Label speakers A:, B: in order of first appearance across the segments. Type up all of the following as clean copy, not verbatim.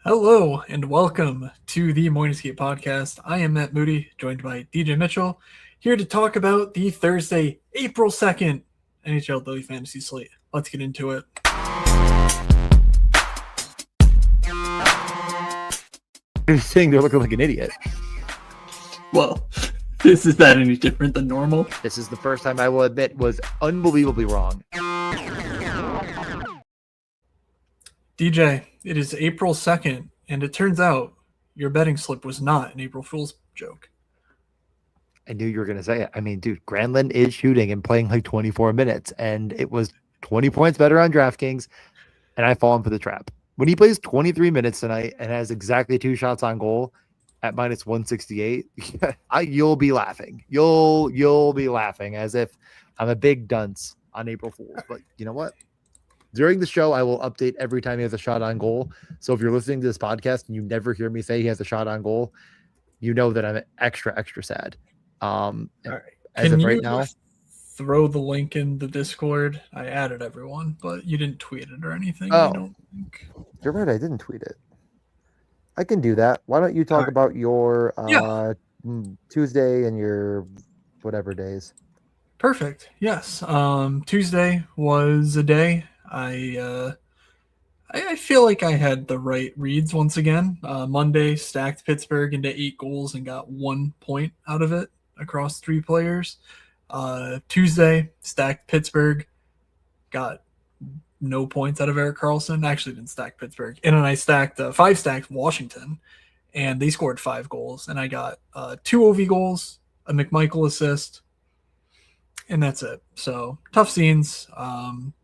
A: Hello and welcome to the Morning Skate Podcast. I am Matt Moody, joined by DJ Mitchell, here to talk about the Thursday, April 2nd NHL Daily Fantasy Slate. Let's get into it.
B: You're saying they're looking like an idiot.
A: Well, is that any different than normal?
B: This is the first time I will admit was unbelievably wrong.
A: DJ, it is April 2nd, and it turns out your betting slip was not an April Fool's joke.
B: I knew you were going to say it. I mean, dude, Granlund is shooting and playing like 24 minutes, and it was 20 points better on DraftKings, and I've fallen for the trap. When he plays 23 minutes tonight and has exactly 2 shots on goal at minus 168, you'll be laughing. You'll be laughing as if I'm a big dunce on April Fool's. But you know what? During the show, I will update every time he has a shot on goal. So if you're listening to this podcast and you never hear me say he has a shot on goal, you know that I'm extra sad.
A: All right.
B: As of right now,
A: throw the link in the Discord. I added everyone, but you didn't tweet it or anything.
B: Oh,
A: I don't think.
B: You're right. I didn't tweet it. I can do that. Why don't you talk about your Tuesday and your whatever days?
A: Perfect. Yes. Tuesday was a day. I feel like I had the right reads once again. Monday stacked Pittsburgh into 8 goals and got 1 point out of it across 3 players. Tuesday stacked Pittsburgh, got no points out of Erik Karlsson. Actually didn't stack Pittsburgh. And then I stacked 5 stacked Washington, and they scored 5 goals. And I got 2 OV goals, a McMichael assist, and that's it. So tough scenes.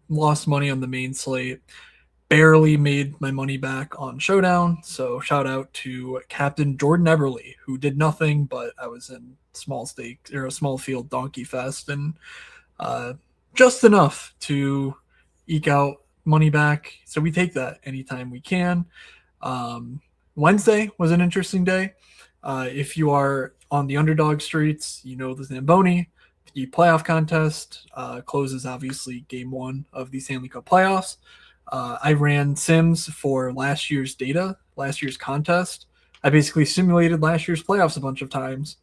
A: Lost money on the main slate. Barely made my money back on Showdown. So shout out to Captain Jordan Eberle, who did nothing, but I was in small stake or a small field donkey fest, and just enough to eke out money back. So we take that anytime we can. Wednesday was an interesting day. If you are on the underdog streets, you know the Zamboni. The playoff contest closes, obviously, game 1 of the Stanley Cup playoffs. I ran sims for last year's data, last year's contest. I basically simulated last year's playoffs a bunch of times.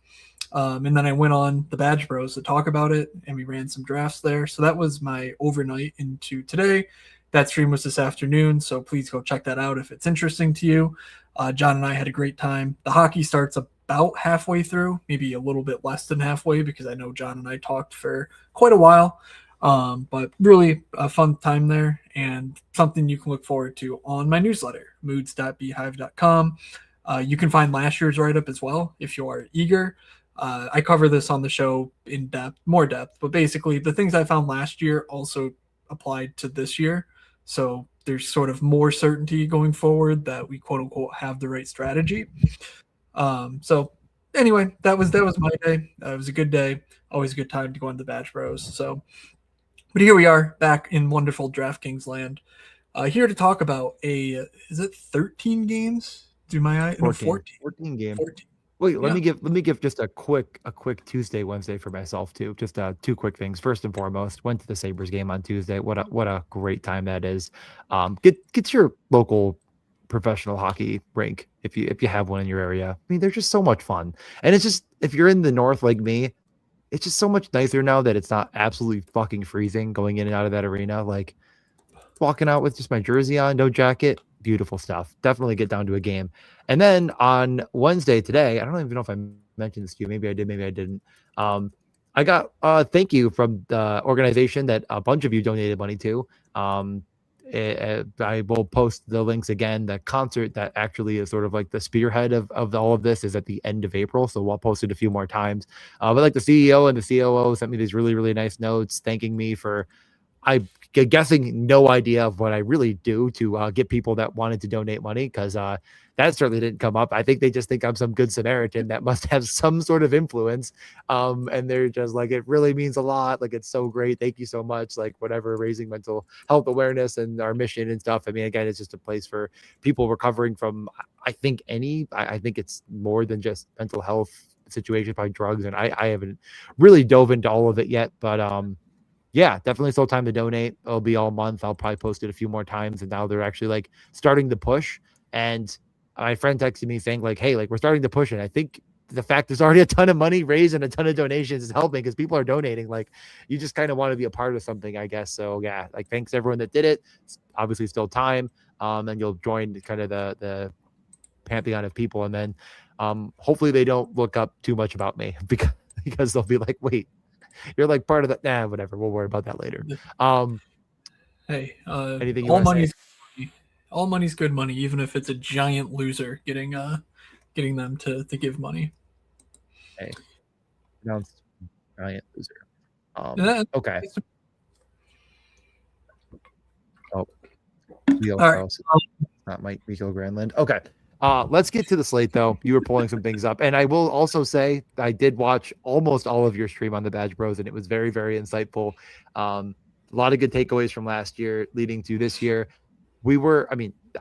A: And then I went on the Badge Bros to talk about it, and we ran some drafts there. So that was my overnight into today. That stream was this afternoon, so please go check that out if it's interesting to you. John and I had a great time. The hockey starts about halfway through, maybe a little bit less than halfway, because I know John and I talked for quite a while. But really a fun time there, and something you can look forward to on my newsletter, moods.beehive.com. You can find last year's write-up as well if you are eager. I cover this on the show in depth, more depth, but basically the things I found last year also applied to this year. So there's sort of more certainty going forward that we quote unquote have the right strategy. So anyway, that was my day. It was a good day. Always a good time to go on the Batch Bros. So, but here we are back in wonderful DraftKings land. Here to talk about is it 13 games? Do my eye? 14
B: games.
A: 14.
B: Wait, let me give just a quick Tuesday, Wednesday for myself too. Just 2 quick things. First and foremost, went to the Sabres game on Tuesday. What a great time that is. Get your local professional hockey rink if you have one in your area. I mean, they're just so much fun. And it's just, if you're in the north like me, it's just so much nicer now that it's not absolutely fucking freezing going in and out of that arena. Like walking out with just my jersey on, no jacket. Beautiful stuff. Definitely get down to a game. And then on Wednesday today, I don't even know if I mentioned this to you. Maybe I did, maybe I didn't. I got thank you from the organization that a bunch of you donated money to. I will post the links again. The concert that actually is sort of like the spearhead of all of this is at the end of April. So we'll post it a few more times. But like the CEO and the COO sent me these really, really nice notes thanking me for, I'm guessing, no idea of what I really do to get people that wanted to donate money, because that certainly didn't come up. I think they just think I'm some good Samaritan that must have some sort of influence. And they're just like, it really means a lot. Like, it's so great. Thank you so much. Like, whatever, raising mental health awareness and our mission and stuff. I mean, again, it's just a place for people recovering from, I think it's more than just mental health situation by drugs. And I haven't really dove into all of it yet, but yeah, definitely still time to donate. It'll be all month. I'll probably post it a few more times. And now they're actually like starting to push. And my friend texted me saying like, hey, like we're starting to push it. I think the fact there's already a ton of money raised and a ton of donations is helping because people are donating. Like you just kind of want to be a part of something, I guess. So yeah, like thanks to everyone that did it. It's obviously still time. And you'll join kind of the pantheon of people. And then hopefully they don't look up too much about me because they'll be like, wait, you're like part of that. Nah, whatever. We'll worry about that later.
A: Hey,
B: anything you want to say?
A: All money's good money, even if it's a giant loser getting them to give money.
B: Hey, announced giant loser. Okay. Oh, Leo Carlson, not Mike Miko Granlund. Okay. Let's get to the slate though. You were pulling some things up, and I will also say I did watch almost all of your stream on the Badge Bros, and it was very, very insightful. A lot of good takeaways from last year leading to this year. I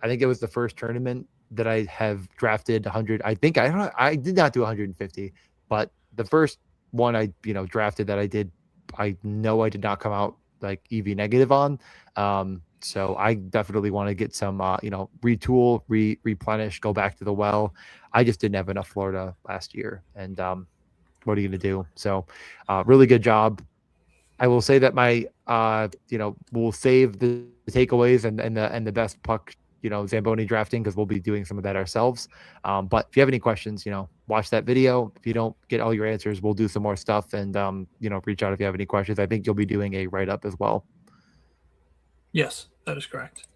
B: think it was the first tournament that I have drafted 100. I did not do 150, but the first one I drafted that I did, I know I did not come out like EV negative on. So I definitely want to get some, retool, replenish, go back to the well. I just didn't have enough Florida last year, and what are you going to do? So, really good job. I will say that my, we'll save the takeaways and the best puck, Zamboni drafting, because we'll be doing some of that ourselves. But if you have any questions, watch that video. If you don't get all your answers, we'll do some more stuff and, reach out if you have any questions. I think you'll be doing a write-up as well.
A: Yes, that is correct.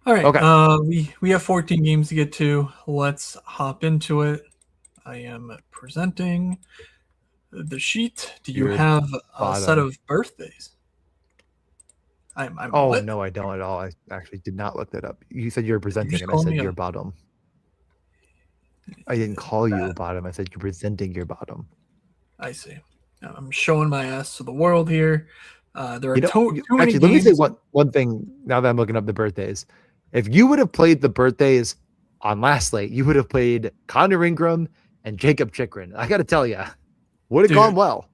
A: All right.
B: Okay.
A: We have 14 games to get to. Let's hop into it. I am presenting the sheet. Do you have a set of birthdays?
B: No, I don't at all. I actually did not look that up. You said you were presenting, and I said your bottom. I didn't call you a bottom. I said you're presenting your bottom.
A: I see. I'm showing my ass to the world here. There are too many
B: actually, let me say one thing now that I'm looking up the birthdays. If you would have played the birthdays on last slate, you would have played Connor Ingram and Jacob Chikrin. I got to tell you, would have gone well.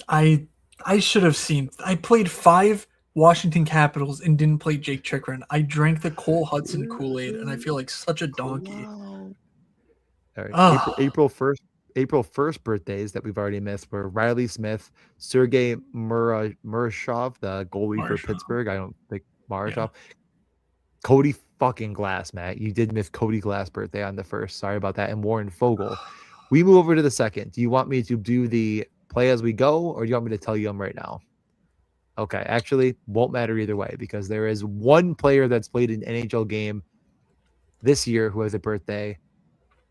A: I should have seen. I played 5 Washington Capitals and didn't play Jake Chikrin. I drank the Cole Hudson Kool-Aid, and I feel like such a donkey.
B: Wow. All right, April 1st birthdays that we've already missed were Riley Smith, Sergei Murashov, the goalie for Pittsburgh. I don't think Marashov. Yeah. Cody fucking Glass, Matt. You did miss Cody Glass birthday on the 1st. Sorry about that. And Warren Fogle. We move over to the 2nd. Do you want me to do the play as we go, or do you want me to tell you them right now? Okay, actually, won't matter either way because there is one player that's played an NHL game this year who has a birthday.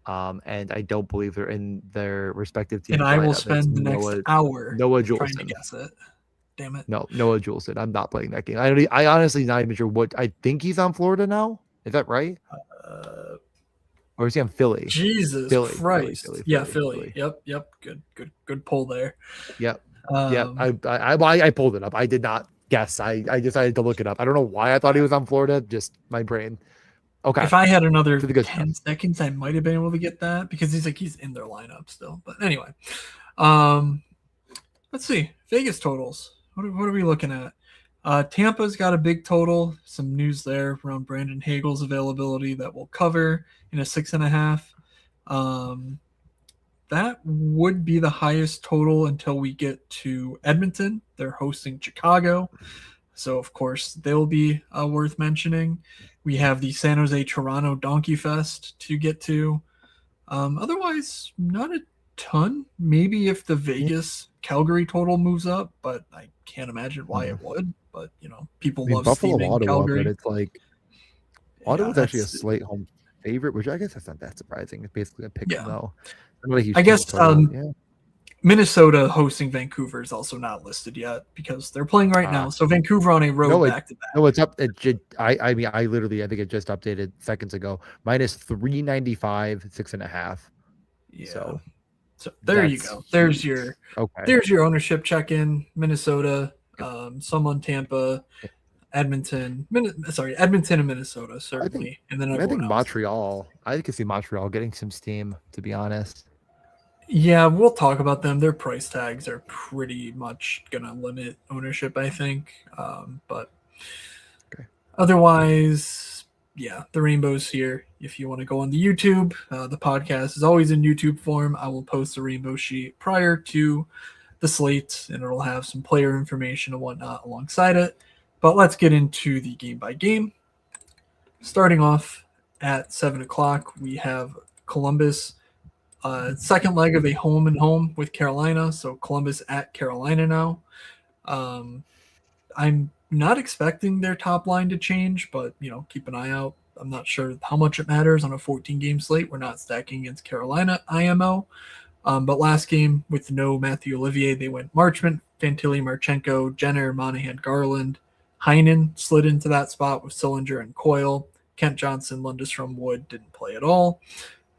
B: And I don't believe they're in their respective teams.
A: And I will spend the next hour trying to guess it. Damn it.
B: No, Noah Juleson. I'm not playing that game. I honestly not even sure what. I think he's on Florida now. Is that right? Or is he on Philly?
A: Jesus Christ. Philly. Yep. Good pull there.
B: Yep. I pulled it up. I did not guess. I decided to look it up. I don't know why I thought he was on Florida. Just my brain. Okay.
A: If I had another 10 seconds, I might have been able to get that because he's in their lineup still. But anyway, let's see. Vegas totals. What are we looking at? Tampa's got a big total. Some news there around Brandon Hagel's availability that we'll cover in a 6.5. That would be the highest total until we get to Edmonton. They're hosting Chicago. So, of course, they'll be worth mentioning. We have the San Jose Toronto Donkey Fest to get to. Otherwise, not a ton. Maybe if the Vegas Calgary total moves up, but I can't imagine why it would. But, people love
B: Buffalo,
A: Steving
B: Ottawa,
A: Calgary.
B: But it's like Ottawa's actually a slate home favorite, which I guess that's not that surprising. It's basically a pick though.
A: I guess Minnesota hosting Vancouver is also not listed yet because they're playing right now. So Vancouver on a road back to back.
B: No, it's up. I think it just updated seconds ago. -395, 6.5.
A: Yeah. So there you go. There's your ownership check-in. Minnesota, some on Tampa, Edmonton and Minnesota certainly, and then
B: I think Montreal. I could see Montreal getting some steam, to be honest.
A: Yeah, we'll talk about them. Their price tags are pretty much gonna limit ownership, I think. But otherwise, yeah, the rainbow's here. If you want to go on the YouTube, the podcast is always in YouTube form. I will post a rainbow sheet prior to the slate, and it'll have some player information and whatnot alongside it. But let's get into the game by game. Starting off at 7 o'clock, we have Columbus, second leg of a home and home with Carolina. So Columbus at Carolina now. I'm not expecting their top line to change, but keep an eye out. I'm not sure how much it matters on a 14 game slate. We're not stacking against Carolina IMO. But last game with no Matthew Olivier, they went Marchment, Fantilli, Marchenko, Jenner, Monahan, Garland. Heinen slid into that spot with Sillinger and Coyle. Kent Johnson, Lundestrom, Wood didn't play at all.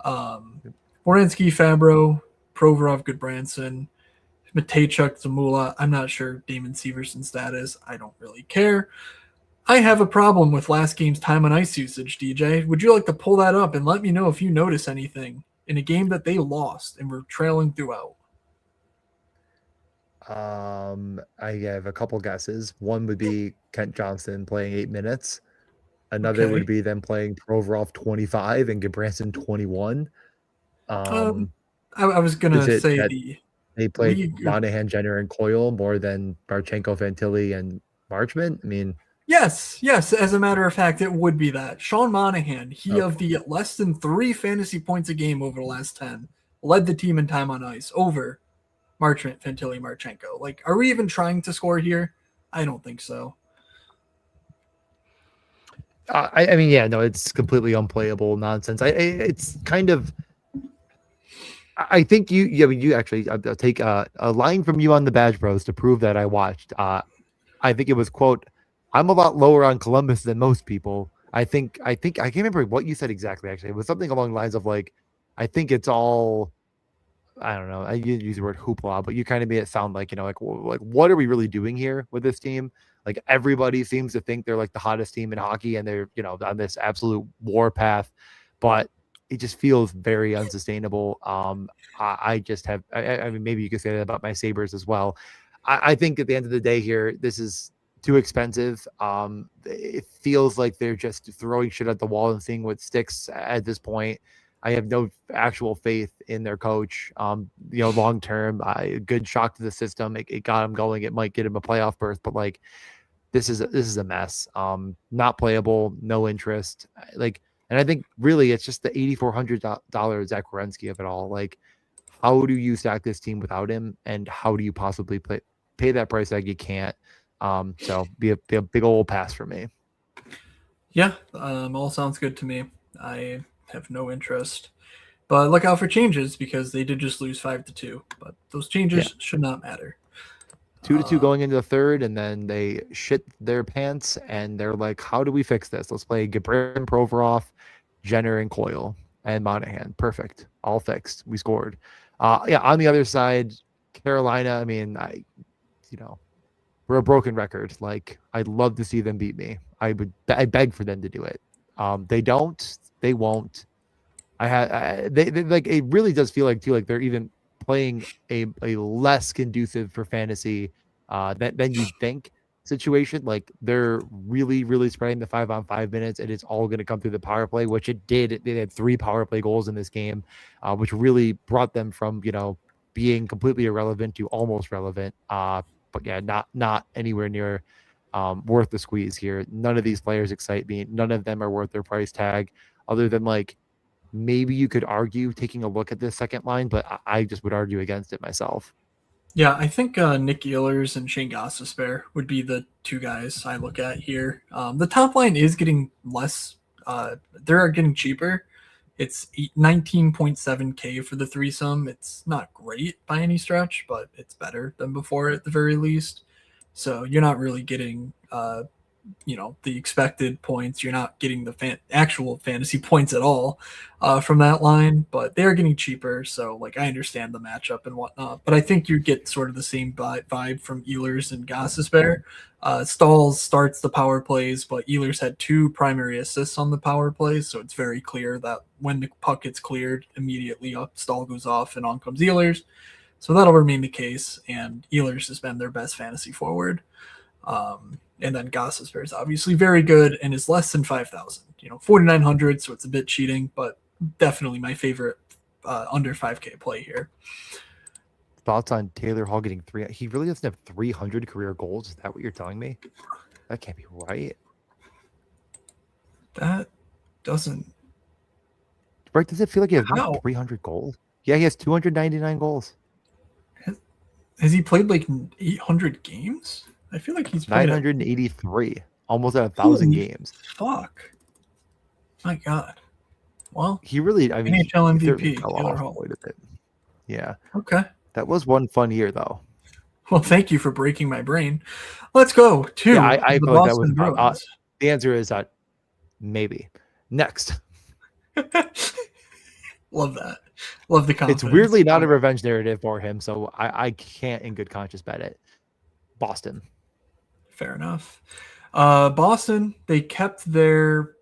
A: Boransky, Fabro, Provorov, Goodbranson, Matejchuk, Zamula. I'm not sure Damon Severson's status. I don't really care. I have a problem with last game's time on ice usage, DJ. Would you like to pull that up and let me know if you notice anything in a game that they lost and were trailing throughout?
B: I have a couple guesses. One would be Kent Johnson playing 8 minutes. Another would be them playing Provorov 25 and Goodbranson 21.
A: I was gonna say
B: they played Monahan, Jenner, and Coyle more than Marchenko, Fantilli, and Marchment. I mean,
A: yes. As a matter of fact, it would be that Sean Monahan. He of the less than 3 fantasy points a game over the last 10 led the team in time on ice over Marchment, Fantilli, Marchenko. Like, are we even trying to score here? I don't think so.
B: I mean, yeah, no, it's completely unplayable nonsense. It's kind of. I think you actually. I'll take a line from you on the Badge Bros to prove that I watched. I think it was, quote, "I'm a lot lower on Columbus than most people." I think I can't remember what you said exactly. Actually, it was something along the lines of like, I think it's all. I don't know. I use the word hoopla, but you kind of made it sound like, like what are we really doing here with this team? Like, everybody seems to think they're like the hottest team in hockey and they're, on this absolute war path, but it just feels very unsustainable. I just have, I mean, maybe you could say that about my Sabres as well. I think at the end of the day here, this is too expensive. It feels like they're just throwing shit at the wall and seeing what sticks at this point. I have no actual faith in their coach. Long term, a good shock to the system. It got him going. It might get him a playoff berth, but like, this is a mess. Not playable, no interest. And I think really it's just the $8,400 Zach Werenski of it all. Like, how do you stack this team without him, and how do you possibly pay that price tag? You can't. So be a big old pass for me.
A: Yeah, all sounds good to me. I have no interest, but look out for changes because they did just lose 5-2. But those changes should not matter.
B: 2-2 going into the third, and then they shit their pants, and they're like, "How do we fix this? Let's play Gabrin, Provorov, Jenner, and Coyle, and Monahan. Perfect, all fixed. We scored." On the other side, Carolina. I mean, we're a broken record. Like, I'd love to see them beat me. I beg for them to do it. They don't. They won't. They like, it really does feel like too, like they're even playing a less conducive for fantasy than you think situation. Like, they're really, really spreading the 5-on-5 minutes, and it's all going to come through the power play, which it did. They had 3 power play goals in this game, which really brought them from being completely irrelevant to almost relevant. But yeah, not anywhere near worth the squeeze here. None of these players excite me. None of them are worth their price tag, other than like, maybe you could argue taking a look at this second line, but I just would argue against it myself.
A: Yeah, I think Nick Ehlers and Shane Gostisbehere would be the 2 guys I look at here. The top line is getting less. They're getting cheaper. It's 19.7K for the threesome. It's not great by any stretch, but it's better than before at the very least. So you're not really getting the expected points. You're not getting the actual fantasy points at all from that line, but they're getting cheaper. So like, I understand the matchup and whatnot, but I think you get sort of the same vibe from Ehlers and Gostisbehere. Stalls starts the power plays, but Ehlers had 2 primary assists on the power plays, so it's very clear that when the puck gets cleared, immediately up Stahl goes off and on comes Ehlers. So that'll remain the case, and Ehlers has been their best fantasy forward. And then Gossespierre is obviously very good and is less than 5,000. 4,900, so it's a bit cheating, but definitely my favorite under 5K play here.
B: Thoughts on Taylor Hall getting three? He really doesn't have 300 career goals. Is that what you're telling me? That can't be right.
A: That doesn't.
B: Right? Does it feel like he has more
A: How?
B: than 300 goals? Yeah, he has 299 goals.
A: Has he played like 800 games? I feel like he's played
B: 983, almost at 1,000
A: Holy
B: games.
A: fuck. My God. Well,
B: He really, I mean,
A: NHL
B: he certainly
A: MVP,
B: fell
A: Taylor
B: off
A: Hall.
B: quite a bit. Yeah.
A: Okay.
B: That was one fun year, though.
A: Well, thank you for breaking my brain. Let's go to
B: Yeah, I
A: the
B: feel like that was
A: Boston Bruins.
B: the answer is maybe. Next.
A: Love that. Love the confidence.
B: It's weirdly not a revenge narrative for him, so I can't in good conscience bet it. Boston.
A: Fair enough. Boston, they kept their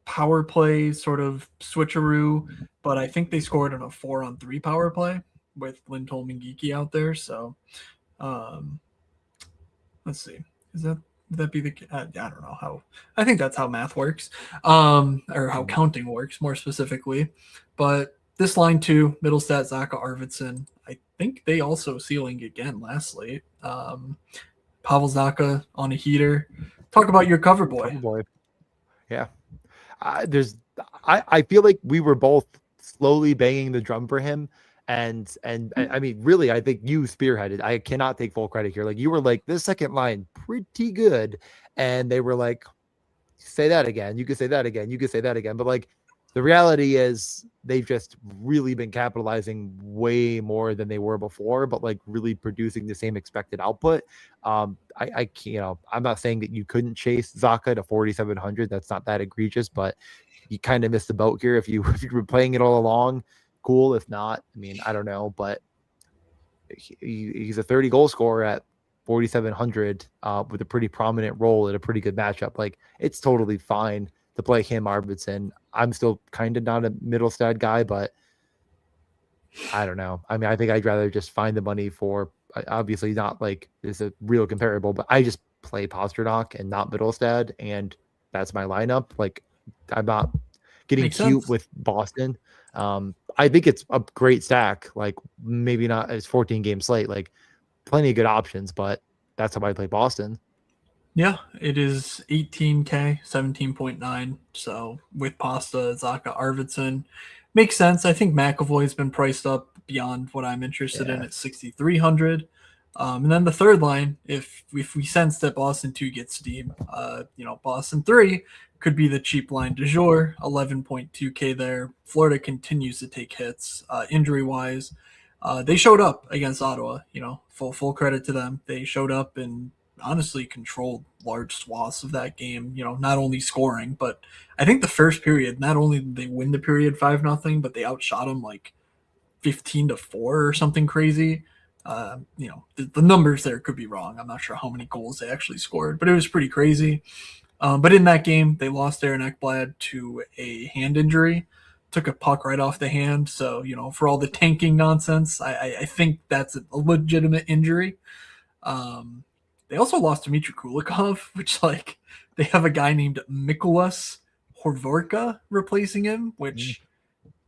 A: power play sort of switcheroo, but I think they scored on a 4-on-3 power play with Lindholm and Geeky out there. So let's see. Is that would that be the I don't know how. I think that's how math works, or how counting works more specifically. But this line too, Middlestat, Zaka, Arvidsson. I think they also ceiling again. Lastly, Pavel Zaka on a heater. Talk about your cover boy.
B: Cover boy. Yeah. I feel like we were both slowly banging the drum for him. And I mean, really, I think you spearheaded. I cannot take full credit here. Like, you were like, this second line, pretty good. And they were like, say that again. You could say that again. You could say that again. But like, the reality is they've just really been capitalizing way more than they were before, but like really producing the same expected output. I can't, I'm not saying that you couldn't chase Zaka to 4,700. That's not that egregious, but you kind of missed the boat here. If you were playing it all along, cool. If not, I mean, I don't know, but he's a 30 goal scorer at 4,700 with a pretty prominent role at a pretty good matchup. Like, it's totally fine to play him, Arvidsson. I'm still kind of not a Middlestat guy, but I don't know. I mean, I think I'd rather just find the money for, obviously not like it's a real comparable, but I just play Pasternak and not Middlestat, and that's my lineup. Like, I'm not getting
A: Makes
B: cute
A: sense.
B: with Boston. I think it's a great stack. Like, maybe not as 14 game slate, like plenty of good options, but that's how I play Boston.
A: Yeah, it is 18K, 17.9. So with Pasta, Zaka, Arvidsson, makes sense. I think McAvoy's been priced up beyond what I'm interested in at 6,300. And then the third line, if we sense that Boston 2 gets steam, Boston 3 could be the cheap line du jour, 11.2K there. Florida continues to take hits injury wise. They showed up against Ottawa, full credit to them. They showed up and honestly controlled large swaths of that game, not only scoring, but I think the first period, not only did they win the period 5-0, but they outshot them like 15-4 or something crazy. The numbers there could be wrong. I'm not sure how many goals they actually scored, but it was pretty crazy. But in that game, they lost Aaron Ekblad to a hand injury, took a puck right off the hand. So, for all the tanking nonsense, I think that's a legitimate injury. They also lost Dmitry Kulikov, which, like, they have a guy named Mikolas Horvorka replacing him, which,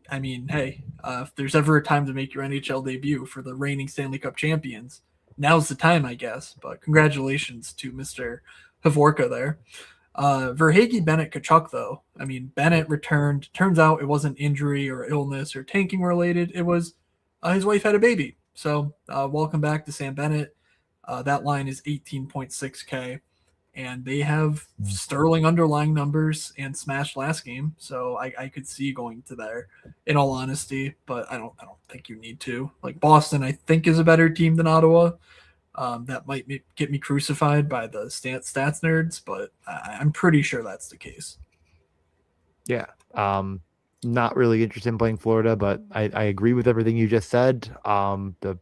A: I mean, hey, if there's ever a time to make your NHL debut for the reigning Stanley Cup champions, now's the time, I guess. But congratulations to Mr. Horvorka there. Verhaeghe, Bennett, Kachuk, though. I mean, Bennett returned. Turns out it wasn't injury or illness or tanking related. It was his wife had a baby. So welcome back to Sam Bennett. That line is 18.6K, and they have sterling underlying numbers and smashed last game. So I could see going to there, in all honesty. But I don't think you need to. Like, Boston, I think, is a better team than Ottawa. That might get me crucified by the stats nerds, but I'm pretty sure that's the case.
B: Yeah. Not really interested in playing Florida, but I agree with everything you just said. The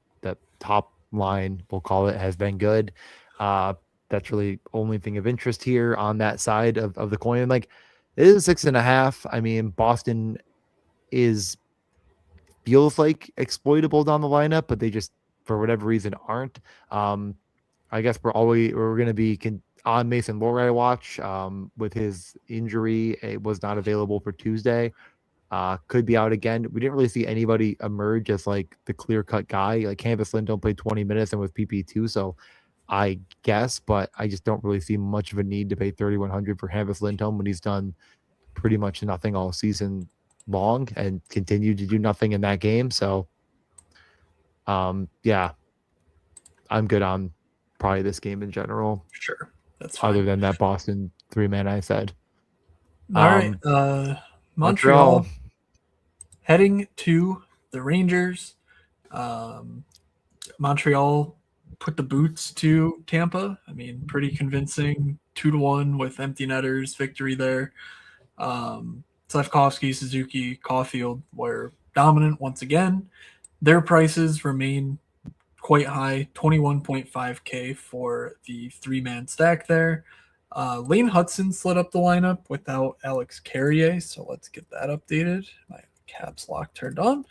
B: top line, we'll call it, has been good. That's really only thing of interest here on that side of the coin. Like, it is 6.5. I mean, Boston feels like exploitable down the lineup, but they just, for whatever reason, aren't. I guess we're going to be on Mason Lohrei watch with his injury. It was not available for Tuesday. Could be out again. We didn't really see anybody emerge as like the clear cut guy. Like Hampus Lindholm played 20 minutes and with PP2, so I guess, but I just don't really see much of a need to pay 3,100 for Hampus Lindholm when he's done pretty much nothing all season long and continued to do nothing in that game. So, yeah, I'm good on probably this game in general.
A: Sure, that's fine.
B: Other than that Boston 3-man I said.
A: All right, Montreal heading to the Rangers. Montreal put the boots to Tampa. I mean, pretty convincing 2-1 with empty netters victory there. Slavkovsky, Suzuki, Caulfield were dominant once again. Their prices remain quite high, 21.5K for the 3-man stack there. Lane Hudson slid up the lineup without Alex Carrier, so let's get that updated. My caps lock turned on,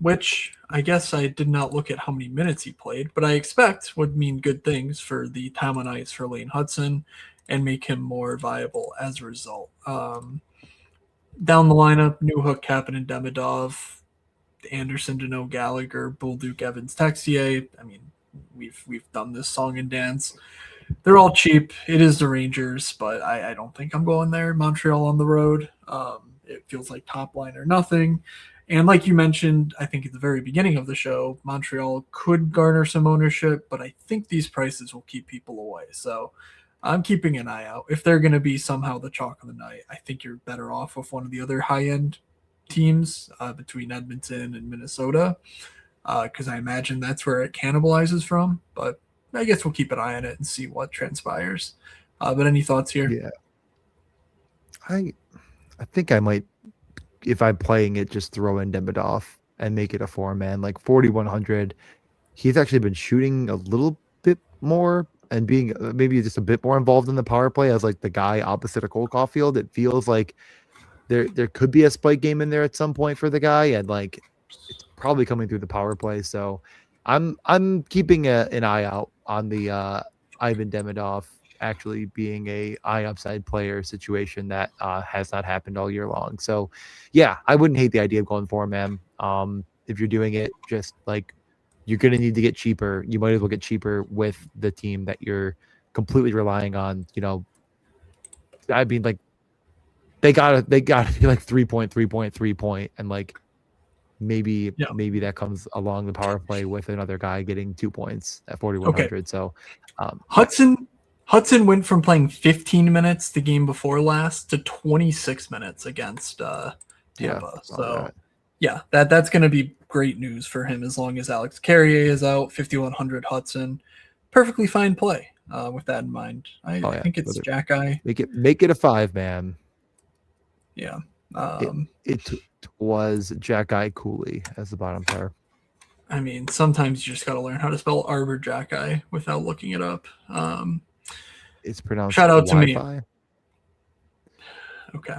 A: which I guess I did not look at how many minutes he played, but I expect would mean good things for the time on ice for Lane Hudson and make him more viable as a result. Down the lineup, Newhook, Kapanen, Demidov, Anderson, Deneau, Gallagher, Bolduc, Evans, Texier. I mean, we've done this song and dance. They're all cheap. It is the Rangers, but I don't think I'm going there. Montreal on the road. It feels like top line or nothing. And like you mentioned, I think at the very beginning of the show, Montreal could garner some ownership, but I think these prices will keep people away. So I'm keeping an eye out. If they're going to be somehow the chalk of the night, I think you're better off with one of the other high-end teams between Edmonton and Minnesota, because I imagine that's where it cannibalizes from. But I guess we'll keep an eye on it and see what transpires. But any thoughts here?
B: Yeah. I think I might, if I'm playing it, just throw in Demidov and make it a 4-man, like 4,100. He's actually been shooting a little bit more and being maybe just a bit more involved in the power play as like the guy opposite of Cole Caulfield. It feels like there could be a spike game in there at some point for the guy, and like it's probably coming through the power play. So I'm keeping an eye out on the Ivan Demidov actually being a eye upside player situation that has not happened all year long. So yeah, I wouldn't hate the idea of going 4-man. If you're doing it, just like you're going to need to get cheaper. You might as well get cheaper with the team that you're completely relying on. You know, I mean, like they gotta be like 3 point, and like maybe that comes along the power play with another guy getting 2 points at 4,100. Okay. So
A: Hudson went from playing 15 minutes the game before last to 26 minutes against Tampa. So that's going to be great news for him as long as Alex Carrier is out. 5,100 Hudson, perfectly fine play with that in mind. I think it's Jack Eye.
B: Make it a 5-man.
A: Yeah.
B: It was Jack Eye Cooley as the bottom pair.
A: I mean, sometimes you just got to learn how to spell Arbor Jack Eye without looking it up.
B: It's pronounced
A: shout out
B: Wi-Fi.
A: To me. Okay.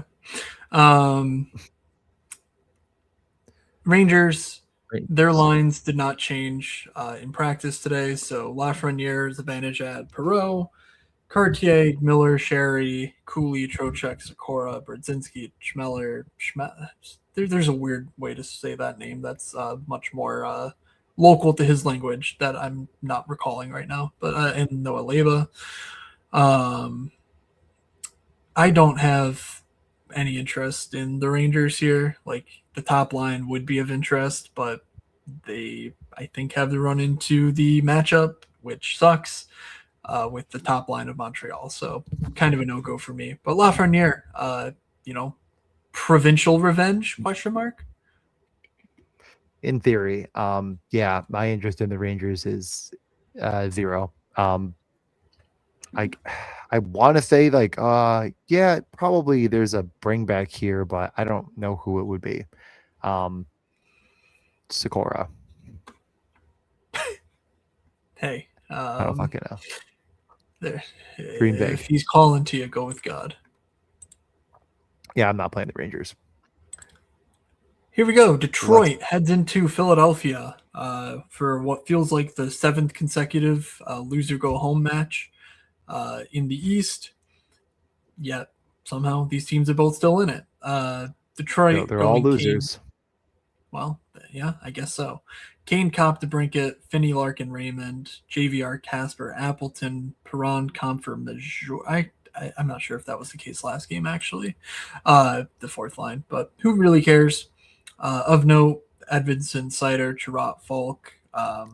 A: Rangers, their lines did not change in practice today. So Lafreniere's advantage at Perreault, Cartier, Miller, Sherry, Cooley, Trocheck, Sikora, Brodzinski, Schmeller. There's a weird way to say that name that's much more local to his language that I'm not recalling right now. But and Noah Leba. I don't have any interest in the Rangers here. Like the top line would be of interest, but they, I think, have to run into the matchup, which sucks. With the top line of Montreal. So kind of a no-go for me. But Lafreniere, provincial revenge, question mark?
B: In theory. Yeah, my interest in the Rangers is 0. I want to say like, yeah, probably there's a bring back here, but I don't know who it would be. Sikora.
A: Hey.
B: I don't fucking know.
A: Green Bay. If he's calling to you, go with God.
B: Yeah, I'm not playing the Rangers.
A: Here we go. Detroit heads into Philadelphia for what feels like the 7th consecutive loser go home match. In the East, yet somehow these teams are both still in it. Detroit
B: They're all
A: going Kane.
B: losers.
A: Well, yeah, I guess so. Kane, Cop, DeBrincat, Finney, Larkin, Raymond, JVR, Casper, Appleton, Perron, Comfort, Major. I'm not sure if that was the case last game, actually, the fourth line, but who really cares? Of note, Edvinson, Sider, Chirot, Falk. A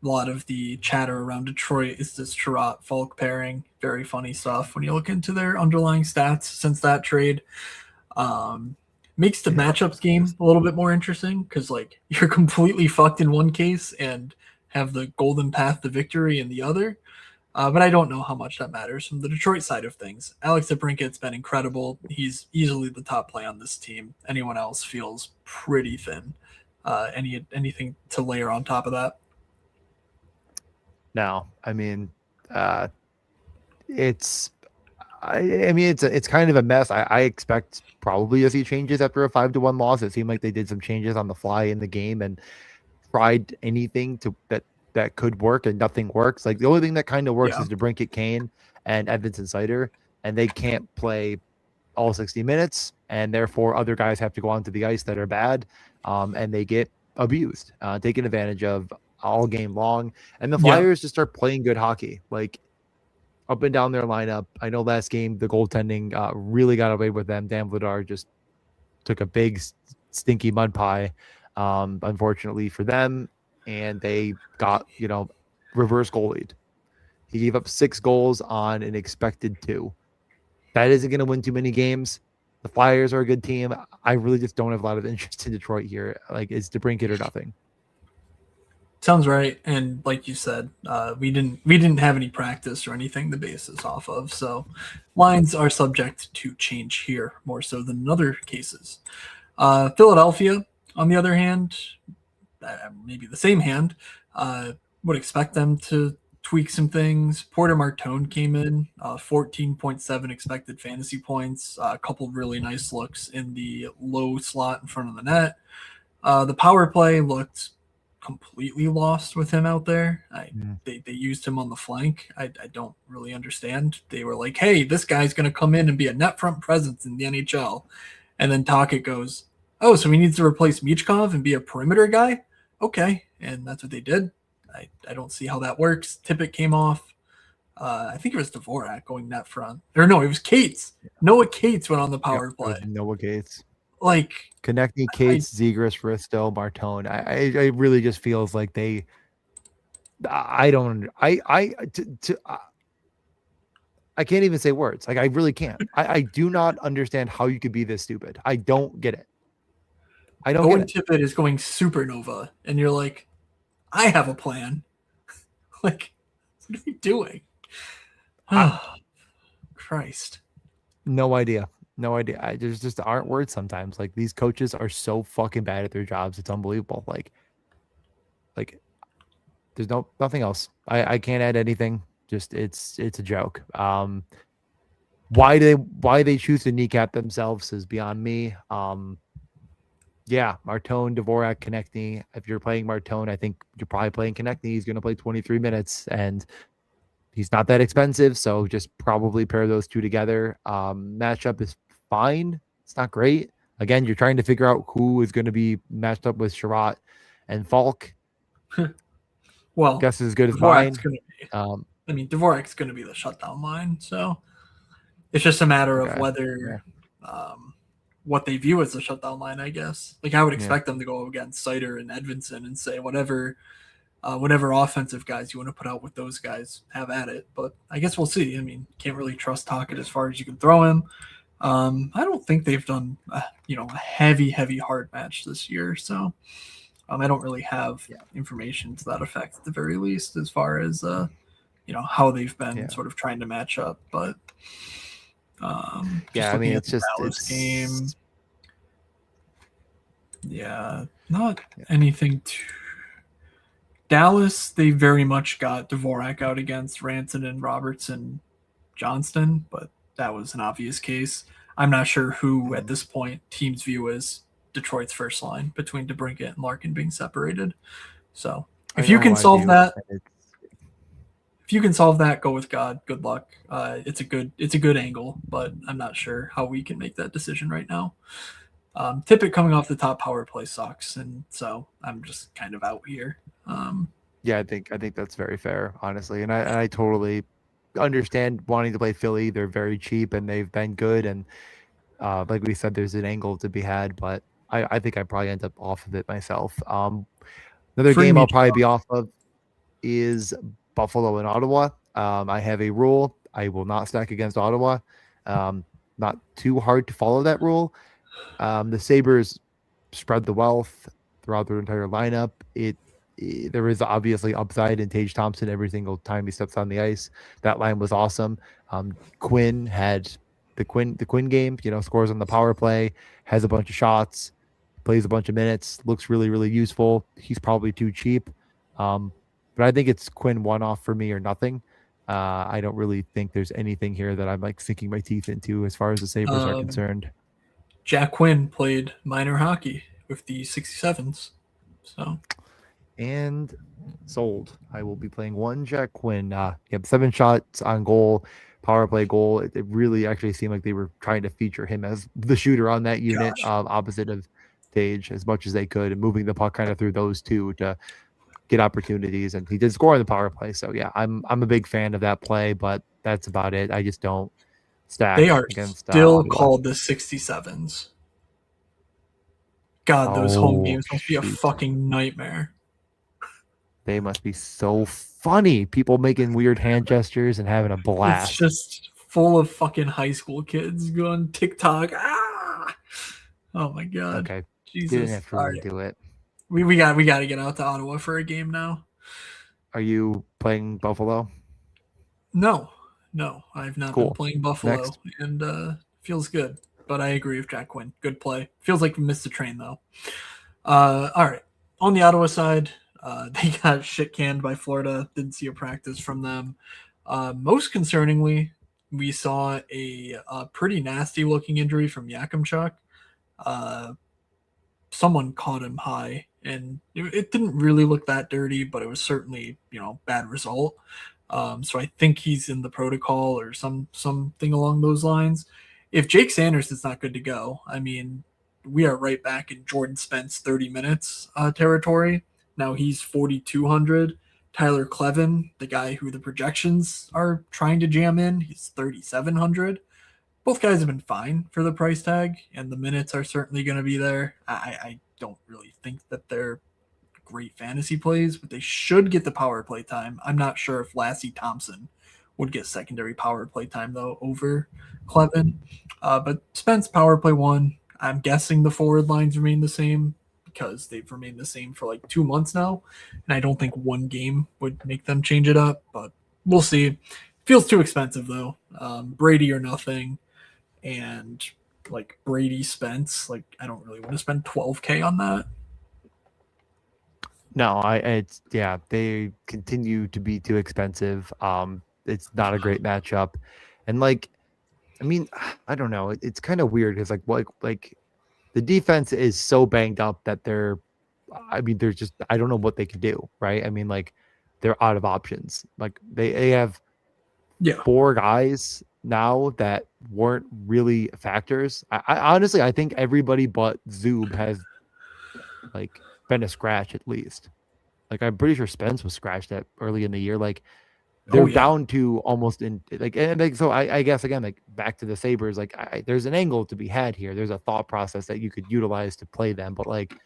A: lot of the chatter around Detroit is this Chirot Falk pairing. Very funny stuff when you look into their underlying stats since that trade. Um, Makes the matchups game a little bit more interesting because like you're completely fucked in one case and have the golden path to victory in the other. But I don't know how much that matters from the Detroit side of things. Alex DeBrincat's been incredible. He's easily the top play on this team. Anyone else feels pretty thin. Anything to layer on top of that?
B: No, I mean, it's it's kind of a mess. I expect probably to see changes after a 5-1 loss. It seemed like they did some changes on the fly in the game and tried anything that could work, and nothing works. Like the only thing that kind of works is DeBrincat, Kane, and Edvinson Sider, and they can't play all 60 minutes, and therefore other guys have to go onto the ice that are bad, and they get abused, taken advantage of all game long. And the Flyers just start playing good hockey, like up and down their lineup. I know last game the goaltending really got away with them. Dan Vladar just took a big stinky mud pie, unfortunately for them, and they got reverse goalied. He gave up 6 goals on an expected 2. That isn't going to win too many games. The Flyers are a good team. I really just don't have a lot of interest in Detroit here. Like, it's DeBrincat or nothing.
A: Sounds right. And like you said, we didn't have any practice or anything to base this off of. So lines are subject to change here more so than in other cases. Philadelphia, on the other hand, maybe the same hand, would expect them to tweak some things. Porter Martone came in, 14.7 expected fantasy points, a couple really nice looks in the low slot in front of the net. The power play looked completely lost with him out there. They used him on the flank. I don't really understand. They were like, hey, this guy's going to come in and be a net front presence in the NHL. And then Tocchet goes, oh, so he needs to replace Michkov and be a perimeter guy? Okay. And that's what they did. I don't see how that works. Tippett came off. I think it was Dvorak going net front. Or no, it was Cates. Noah Cates went on the power play.
B: Noah Cates.
A: Like
B: Konechny, Cates, Zegras, Risto, Martone. I really just feels like they. I don't. I can't even say words. Like I really can't. I do not understand how you could be this stupid. I don't get it. I don't get it.
A: Tippett is going supernova, and you're like, I have a plan. Like, what are you doing? Oh, Christ.
B: No idea. No idea. There's just aren't words sometimes. Like these coaches are so fucking bad at their jobs. It's unbelievable. Like there's nothing else. I can't add anything. Just it's a joke. Why they choose to kneecap themselves is beyond me. Yeah, Martone, Dvorak, Konechny. If you're playing Martone, I think you're probably playing Konechny. He's going to play 23 minutes, and he's not that expensive, so just probably pair those two together. Matchup is fine. It's not great. Again, you're trying to figure out who is going to be matched up with Chirot and Falk.
A: Well,
B: guess is as good as mine.
A: Dvorak's going to be the shutdown line, so it's just a matter of whether what they view as a shutdown line, I guess. Like I would expect them to go against Sider and Edvinson and say whatever offensive guys you want to put out with those guys, have at it. But I guess we'll see. I mean, can't really trust Tocchet as far as you can throw him. I don't think they've done a heavy hard match this year, so I don't really have information to that effect at the very least as far as how they've been sort of trying to match up. But
B: it's just
A: Dallas game. Not anything too. Dallas, they very much got Dvorak out against Rantanen, Robertson, Johnston, but that was an obvious case. I'm not sure who at this point teams view as Detroit's first line between DeBrincat and Larkin being separated. So if you can solve that, if you can solve that, go with God. Good luck. It's a good angle, but I'm not sure how we can make that decision right now. Tippett coming off the top power play sucks, and so I'm just kind of out here.
B: Yeah, I think that's very fair, honestly, and I totally understand wanting to play Philly. They're very cheap and they've been good, and like we said, there's an angle to be had, but I think I probably end up off of it myself. Another
A: Free
B: game
A: me,
B: I'll probably be off of is Buffalo and Ottawa. I have a rule: I will not stack against Ottawa. Um, Not too hard to follow that rule. The Sabres spread the wealth throughout their entire lineup. There is obviously upside in Tage Thompson every single time he steps on the ice. That line was awesome. Quinn had the Quinn game, scores on the power play, has a bunch of shots, plays a bunch of minutes, looks really, really useful. He's probably too cheap. But I think it's Quinn one off for me or nothing. I don't really think there's anything here that I'm like sinking my teeth into as far as the Sabres are concerned.
A: Jack Quinn played minor hockey with the 67s. So
B: And sold. I will be playing one Jack Quinn. 7 shots on goal, power play goal. It really actually seemed like they were trying to feature him as the shooter on that unit, opposite of Tage as much as they could, and moving the puck kind of through those two to get opportunities. And he did score on the power play. So yeah, I'm a big fan of that play, but that's about it. I just don't stack
A: they are
B: against
A: still
B: Ottawa.
A: called the 67s. God, those home games must be a fucking nightmare.
B: They must be so funny. People making weird hand gestures and having a blast.
A: It's just full of fucking high school kids going TikTok. Ah! Oh my god.
B: Okay.
A: Jesus.
B: Didn't have to really do it.
A: We got to get out to Ottawa for a game now.
B: Are you playing Buffalo?
A: No, I've not been playing Buffalo.
B: Next.
A: And feels good. But I agree with Jack Quinn. Good play. Feels like we missed the train though. All right. On the Ottawa side, they got shit canned by Florida. Didn't see a practice from them. Most concerningly, we saw a pretty nasty looking injury from Yakimchuk. Someone caught him high, and it didn't really look that dirty, but it was certainly bad result. So I think he's in the protocol or something along those lines. If Jake Sanders is not good to go, I mean, we are right back in Jordan Spence 30 minutes territory. Now he's 4,200. Tyler Clevin, the guy who the projections are trying to jam in, he's 3,700. Both guys have been fine for the price tag, and the minutes are certainly going to be there. I don't really think that they're great fantasy plays, but they should get the power play time. I'm not sure if Lassie Thompson would get secondary power play time, though, over Clevin. But Spence power play 1. I'm guessing the forward lines remain the same because they've remained the same for like 2 months now. And I don't think one game would make them change it up, but we'll see. Feels too expensive, though. Brady or nothing. And like Brady Spence, like I don't really want to spend $12K on that.
B: No, they continue to be too expensive. It's not a great matchup. And I mean, I don't know. It's kind of weird because like the defense is so banged up that they're just, I don't know what they can do, right? I mean, like they're out of options. Like they have 4 guys now that weren't really factors. I honestly, I think everybody but Zub has like been a scratch at least. Like I'm pretty sure Spence was scratched at early in the year. Like they're down to almost in so I guess again, like back to the Sabres, like there's an angle to be had here. There's a thought process that you could utilize to play them, but like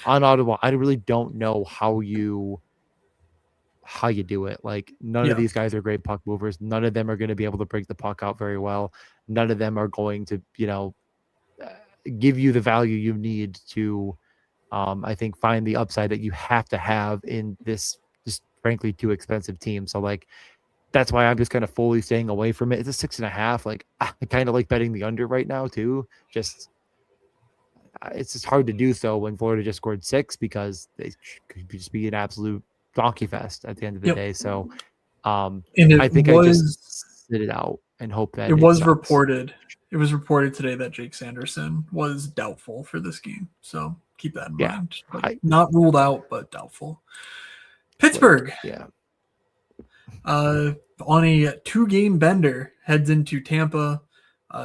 B: on Ottawa, I really don't know how you do it. Like none of these guys are great puck movers. None of them are going to be able to break the puck out very well. None of them are going to, give you the value you need to, I think, find the upside that you have to have in this just frankly too expensive team. So like, that's why I'm just kind of fully staying away from it. It's a 6.5. Like I kind of like betting the under right now too. Just it's just hard to do so when Florida just scored 6 because they could just be an absolute donkey fest at the end of the day. So I think I just sit it out and hope that
A: it was reported. It was reported today that Jake Sanderson was doubtful for this game. So keep that in mind. Not ruled out, but doubtful. Pittsburgh. On a 2-game bender, heads into Tampa.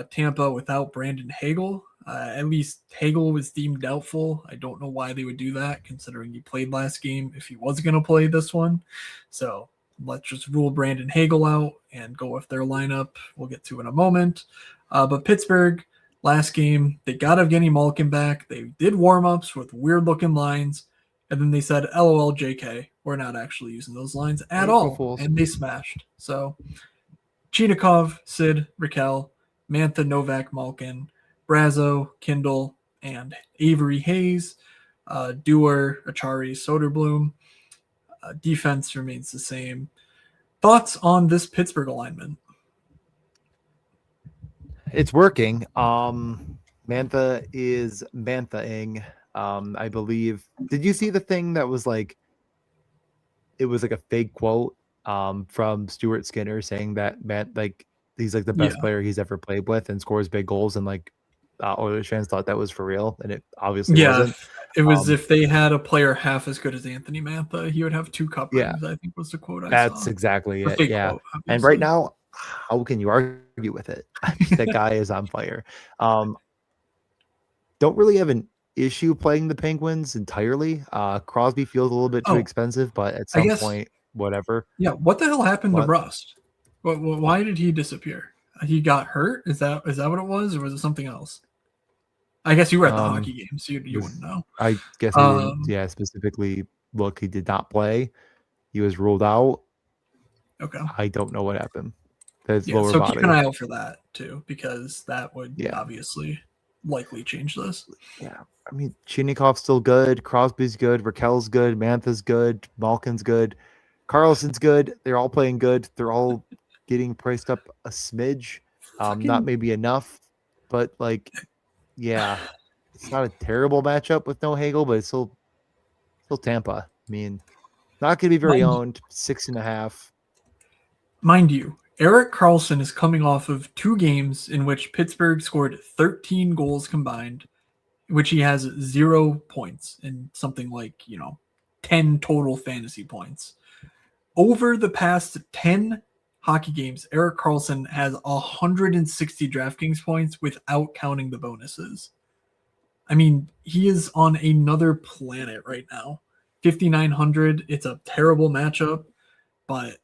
A: Tampa without Brandon Hagel. At least Hagel was deemed doubtful. I don't know why they would do that, considering he played last game if he was going to play this one. So let's just rule Brandon Hagel out and go with their lineup. We'll get to in a moment. But Pittsburgh, last game, they got Evgeny Malkin back. They did warm-ups with weird-looking lines. And then they said, LOL, JK, we're not actually using those lines at
B: April
A: all.
B: Fools.
A: And they smashed. So Chinikov, Sid, Raquel, Mantha, Novak, Malkin, Brazo, Kindle, and Avery Hayes. Dewar, Achari, Soderblom. Defense remains the same. Thoughts on this Pittsburgh alignment?
B: It's working. Mantha is Mantha-ing. I believe. Did you see the thing that was like, it was like a fake quote from Stuart Skinner saying that he's like the best player he's ever played with and scores big goals, and like Oilers fans thought that was for real, and it obviously wasn't.
A: It was if they had a player half as good as Anthony Mantha, he would have 2 cup rings, I think was the quote I saw.
B: That's exactly it. Yeah.
A: Quote,
B: and right now, how can you argue with it? I mean, that guy is on fire. Don't really have an issue playing the Penguins entirely. Crosby feels a little bit too expensive, but at some point, whatever.
A: Yeah, what the hell happened to Rust? Why did he disappear? He got hurt? Is that what it was, or was it something else? I guess you were at the hockey game, so you wouldn't know.
B: I guess he didn't, specifically look. He did not play. He was ruled out.
A: Okay.
B: I don't know what happened. His
A: lower so body. Keep an eye out for that too, because that would obviously likely change this.
B: Yeah. I mean, Chinikov's still good. Crosby's good. Raquel's good. Mantha's good. Malkin's good. Carlson's good. They're all playing good. They're all getting priced up a smidge. Not maybe enough, but like, yeah, it's not a terrible matchup with no Hagel, but it's still Tampa. I mean, not going to be very owned. 6.5.
A: Mind you, Erik Karlsson is coming off of 2 games in which Pittsburgh scored 13 goals combined, which he has 0 points and something like, 10 total fantasy points. Over the past 10 hockey games, Erik Karlsson has 160 DraftKings points without counting the bonuses. I mean, he is on another planet right now. 5,900. It's a terrible matchup, but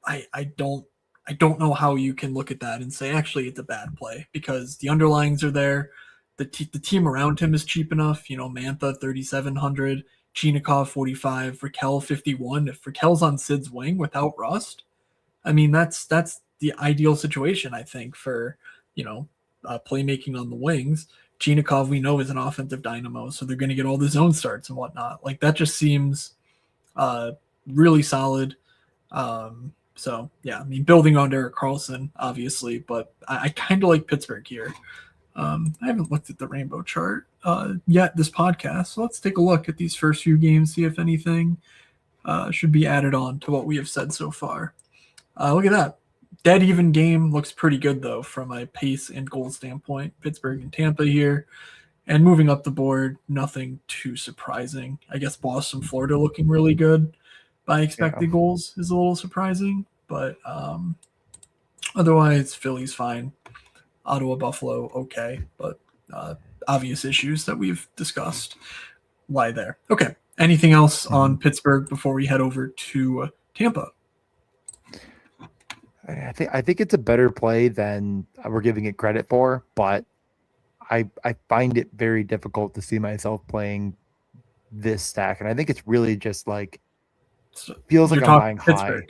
A: I don't know how you can look at that and say actually it's a bad play, because the underlyings are there. The team around him is cheap enough. Mantha 3,700, Chinikov 45, Raquel 51. If Raquel's on Sid's wing without Rust, I mean that's the ideal situation, I think, for playmaking on the wings. Chinikov, we know, is an offensive dynamo, so they're going to get all the zone starts and whatnot. Like, that just seems really solid. So, yeah, I mean, building on Erik Karlsson, obviously, but I kind of like Pittsburgh here. I haven't looked at the rainbow chart yet this podcast, so let's take a look at these first few games, see if anything should be added on to what we have said so far. Look at that. Dead even game looks pretty good, though, from a pace and goal standpoint. Pittsburgh and Tampa here. And moving up the board, nothing too surprising. I guess Boston, Florida looking really good by expected goals is a little surprising. But otherwise, Philly's fine. Ottawa, Buffalo, okay. But obvious issues that we've discussed lie there. Okay. Anything else on Pittsburgh before we head over to Tampa?
B: I think it's a better play than we're giving it credit for, but I find it very difficult to see myself playing this stack, and I think it's really just like feels like I'm buying high.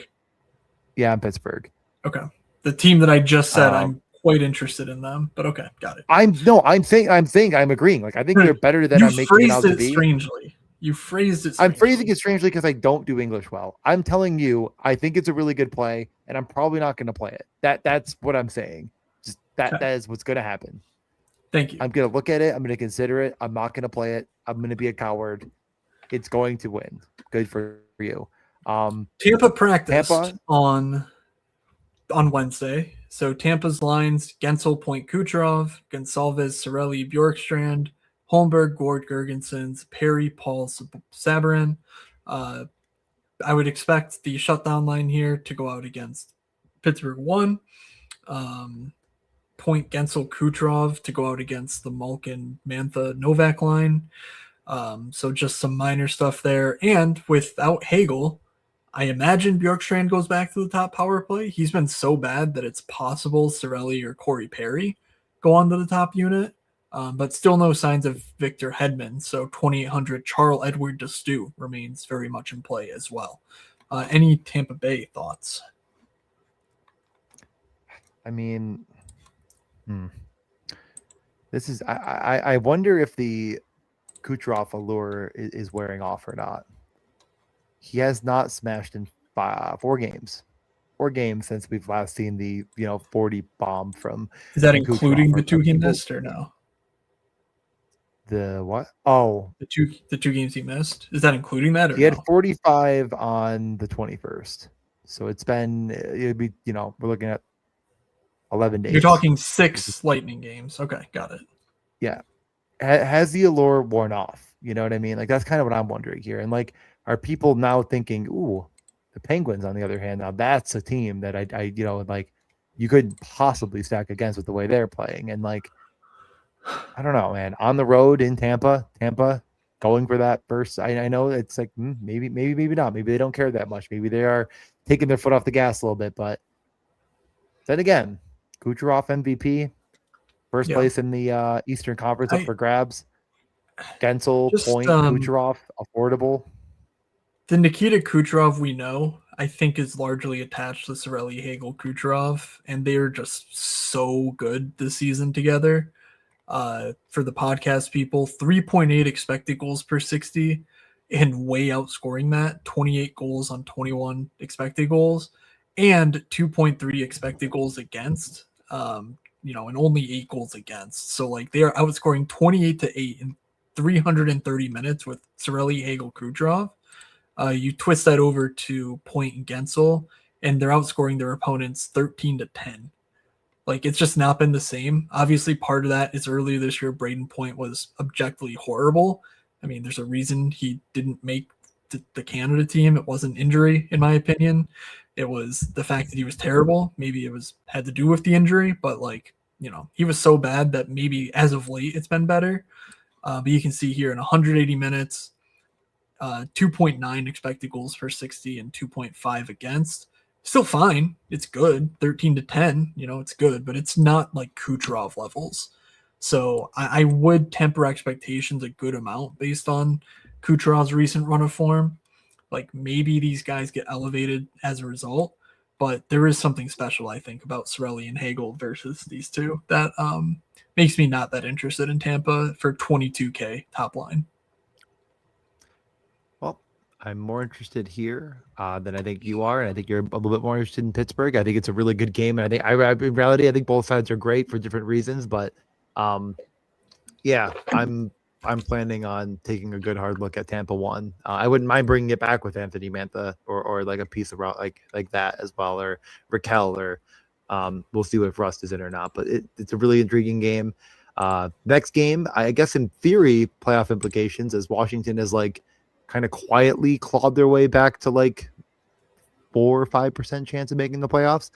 B: Yeah, I'm Pittsburgh.
A: Okay, the team that I just said, I'm quite interested in them, but okay, got it.
B: I'm saying I'm agreeing. Like, I think they're better than I'm making it out to be.
A: Strangely. You phrased it strangely.
B: I'm phrasing it strangely because I don't do English well. I'm telling you, I think it's a really good play, and I'm probably not going to play it. That's what I'm saying. Just that is what's going to happen.
A: Thank you.
B: I'm going to look at it. I'm going to consider it. I'm not going to play it. I'm going to be a coward. It's going to win. Good for you.
A: Tampa practiced on Wednesday. So Tampa's lines: Gensel, Point, Kucherov, Gonsalves, Cirelli, Bjorkstrand, Holmberg, Gord, Gergensons, Perry, Paul, Sabrin, I would expect the shutdown line here to go out against Pittsburgh 1. Point Gensel Kucherov to go out against the Malkin Mantha Novak line. So just some minor stuff there. And without Hagel, I imagine Bjorkstrand goes back to the top power play. He's been so bad that it's possible Cirelli or Corey Perry go on to the top unit. But still no signs of Victor Hedman. So 2,800 Charles Edward Destu remains very much in play as well. Any Tampa Bay thoughts?
B: I mean, this is I wonder if the Kucherov allure is wearing off or not. He has not smashed in 4 games. 4 games since we've last seen the 40 bomb from.
A: Is that
B: from
A: including
B: Kucherov.
A: the 2 he missed or no?
B: The what? Oh,
A: the two games he missed. Is that including that? Or
B: he had
A: no?
B: 45 on the 21st. So it'd be we're looking at 11 days.
A: You're talking 6 Lightning games. Okay, got it.
B: Yeah. Has the allure worn off? You know what I mean? Like, that's kind of what I'm wondering here. And like, are people now thinking, ooh, the Penguins, on the other hand, now that's a team that I like you couldn't possibly stack against with the way they're playing. And like, I don't know, man. On the road in Tampa, going for that first. I know it's like maybe not. Maybe they don't care that much. Maybe they are taking their foot off the gas a little bit. But then again, Kucherov MVP, first place in the Eastern Conference up for grabs. Gensel, Point, Kucherov, affordable.
A: The Nikita Kucherov we know, I think, is largely attached to Cirelli, Hagel, Kucherov, and they are just so good this season together. For the podcast people, 3.8 expected goals per 60 and way outscoring that, 28 goals on 21 expected goals and 2.3 expected goals against, and only 8 goals against. So like they are outscoring 28-8 in 330 minutes with Cirelli, Hagel, Kucherov. You twist that over to Point and Gensel, and they're outscoring their opponents 13-10. Like, it's just not been the same. Obviously, part of that is earlier this year, Braden Point was objectively horrible. I mean, there's a reason he didn't make the Canada team. It wasn't injury, in my opinion. It was the fact that he was terrible. Maybe it had to do with the injury, but he was so bad that maybe as of late it's been better. But you can see here in 180 minutes, 2.9 expected goals per 60 and 2.5 against. Still fine. It's good. 13-10, it's good, but it's not like Kucherov levels. So I would temper expectations a good amount based on Kucherov's recent run of form. Like, maybe these guys get elevated as a result, but there is something special, I think, about Cirelli and Hagel versus these two that makes me not that interested in Tampa for 22K top line.
B: I'm more interested here than I think you are, and I think you're a little bit more interested in Pittsburgh. I think it's a really good game, and in reality, I think both sides are great for different reasons. But yeah, I'm planning on taking a good hard look at Tampa 1. I wouldn't mind bringing it back with Anthony Mantha or like a piece of like that as well, or Raquel, or we'll see if Rust is in or not. But it's a really intriguing game. Next game, I guess in theory, playoff implications, as Washington is like kind of quietly clawed their way back to like 4 or 5% chance of making the playoffs.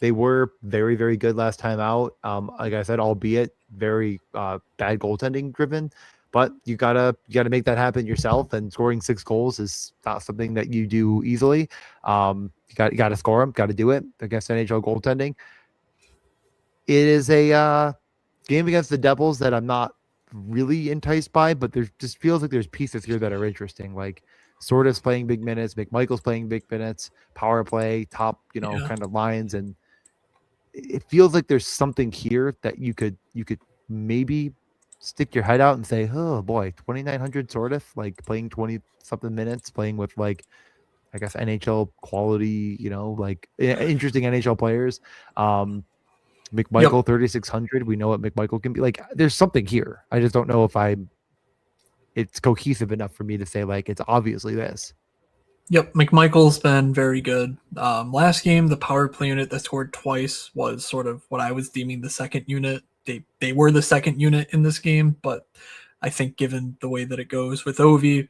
B: They were very, very good last time out. Like I said, albeit very bad goaltending driven, but you gotta make that happen yourself. And scoring 6 goals is not something that you do easily. You got to score them, got to do it against NHL goaltending. It is a game against the Devils that I'm not really enticed by, but there just feels like there's pieces here that are interesting. Like Sortis playing big minutes, McMichael's playing big minutes, power play, top, kind of lines, and it feels like there's something here that you could maybe stick your head out and say, oh boy, 2,900 Sortis, like playing 20 something minutes, playing with like, I guess NHL quality, like interesting NHL players. McMichael 3,600. We know what McMichael can be. Like, there's something here. I just don't know if it's cohesive enough for me to say like it's obviously this.
A: Yep, McMichael's been very good. Last game, the power play unit that scored twice was sort of what I was deeming the second unit. They were the second unit in this game, but I think given the way that it goes with Ovi,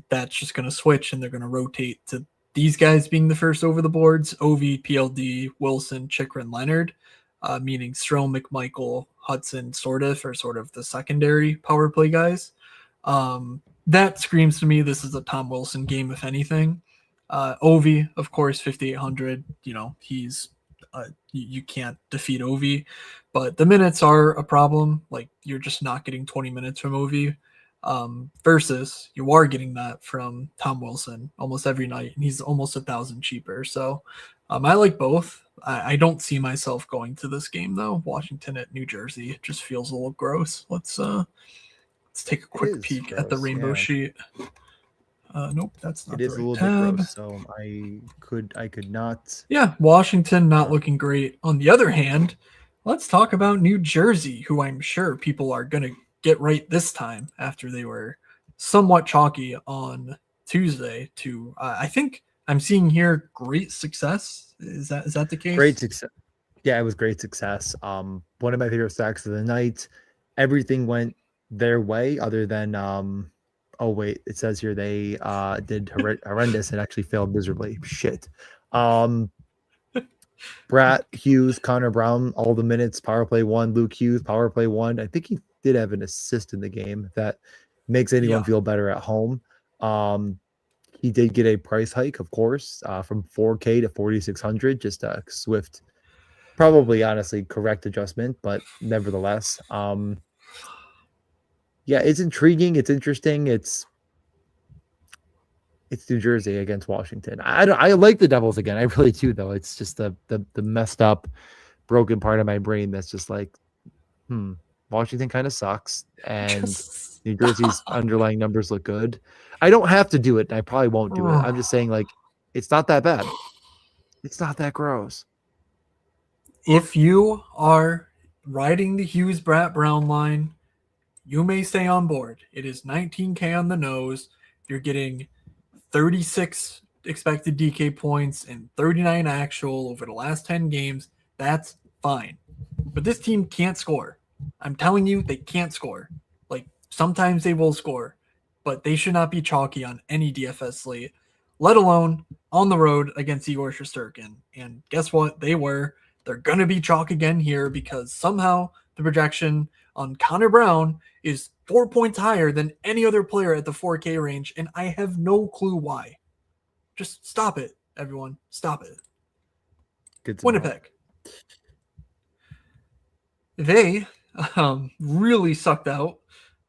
A: that's just going to switch and they're going to rotate to these guys being the first over the boards: Ovi, PLD, Wilson, Chikrin, Leonard, meaning Strome, McMichael, Hudson, sort of the secondary power play guys. That screams to me this is a Tom Wilson game, if anything. Ovi, of course, 5,800. He's you can't defeat Ovi, but the minutes are a problem. Like, you're just not getting 20 minutes from Ovi. Versus you are getting that from Tom Wilson almost every night, and he's almost 1,000 cheaper. So I like both. I don't see myself going to this game though. Washington at New Jersey, it just feels a little gross. Let's take a quick peek
B: gross,
A: at the rainbow sheet. Nope, that's not
B: it
A: the
B: is
A: right
B: a little
A: tab.
B: bit gross, so I could not.
A: Yeah, Washington not looking great. On the other hand, let's talk about New Jersey, who I'm sure people are going to get right this time after they were somewhat chalky on Tuesday to I think I'm seeing here great success. Is that the case?
B: Great success. Yeah, it was great success. One of my favorite stacks of the night. Everything went their way other than oh wait, it says here they did horrendous and actually failed miserably. Shit. Brat Hughes, Connor Brown, all the minutes, power play 1, Luke Hughes, power play 1. I think he did have an assist in the game that makes anyone feel better at home. He did get a price hike, of course, from 4K to 4,600, just a swift, probably honestly correct adjustment, but nevertheless, yeah, it's intriguing. It's interesting. It's New Jersey against Washington. I like the Devils again. I really do, though. It's just the messed up, broken part of my brain that's just like, Washington kind of sucks, and New Jersey's underlying numbers look good. I don't have to do it, and I probably won't do it. I'm just saying, like, it's not that bad. It's not that gross.
A: If you are riding the Hughes Brat Brown line, you may stay on board. It is 19K on the nose. You're getting 36 expected DK points and 39 actual over the last 10 games. That's fine. But this team can't score. I'm telling you, they can't score. Like, sometimes they will score, but they should not be chalky on any DFS slate, let alone on the road against Igor Shesterkin. And guess what? They were. They're going to be chalk again here because somehow the projection on Connor Brown is 4 points higher than any other player at the 4K range, and I have no clue why. Just stop it, everyone. Stop it.
B: Good
A: Winnipeg. They really sucked out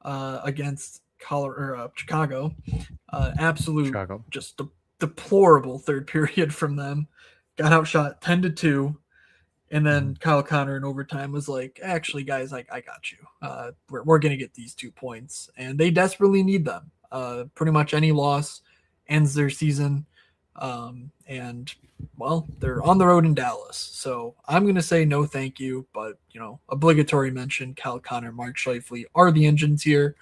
A: against Chicago. Absolute Chicago. Just deplorable third period from them. Got outshot 10-2. And then Kyle Connor in overtime was like, actually, guys, I got you. We're going to get these 2 points. And they desperately need them. Pretty much any loss ends their season. And, well, they're on the road in Dallas. So I'm going to say no thank you. But, obligatory mention, Kyle Connor, Mark Scheifele are the engines here.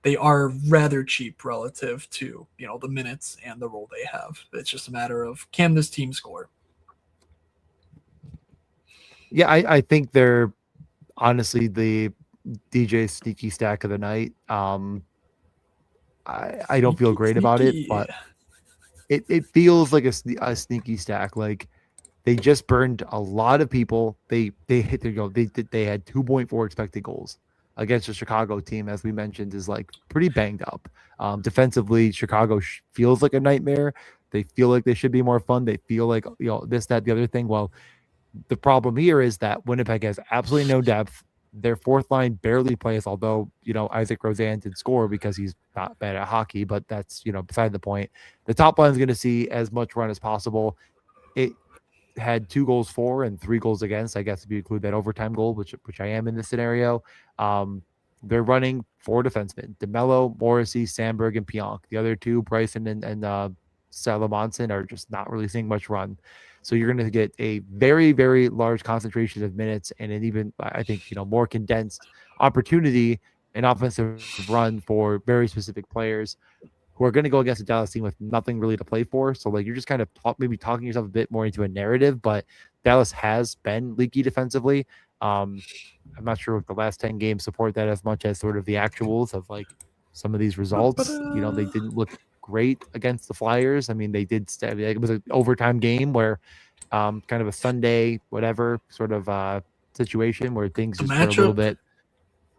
A: They are rather cheap relative to, the minutes and the role they have. It's just a matter of, can this team score?
B: Yeah, I think they're honestly the DJ sneaky stack of the night. I don't feel great about it, but it feels like a sneaky stack. Like, they just burned a lot of people. They hit their goal. They had 2.4 expected goals against the Chicago team, as we mentioned, is like pretty banged up. Defensively, Chicago feels like a nightmare. They feel like they should be more fun. They feel like this, that, the other thing. Well, the problem here is that Winnipeg has absolutely no depth. Their fourth line barely plays, although, Isaac Rosen did score because he's not bad at hockey, but that's, beside the point. The top line is going to see as much run as possible. It had 2 goals for and 3 goals against, I guess, if you include that overtime goal, which I am in this scenario. They're running 4 defensemen: DeMello, Morrissey, Sandberg, and Pionk. The other 2, Bryson and Salamonson, are just not really seeing much run. So you're going to get a very, very large concentration of minutes and an even, I think, more condensed opportunity and offensive run for very specific players who are going to go against a Dallas team with nothing really to play for. So, like, you're just kind of maybe talking yourself a bit more into a narrative, but Dallas has been leaky defensively. I'm not sure if the last 10 games support that as much as sort of the actuals of, like, some of these results. They didn't look great against the Flyers. I mean, they did. It was an overtime game where, kind of a Sunday, whatever sort of situation where things
A: The
B: just were a little bit.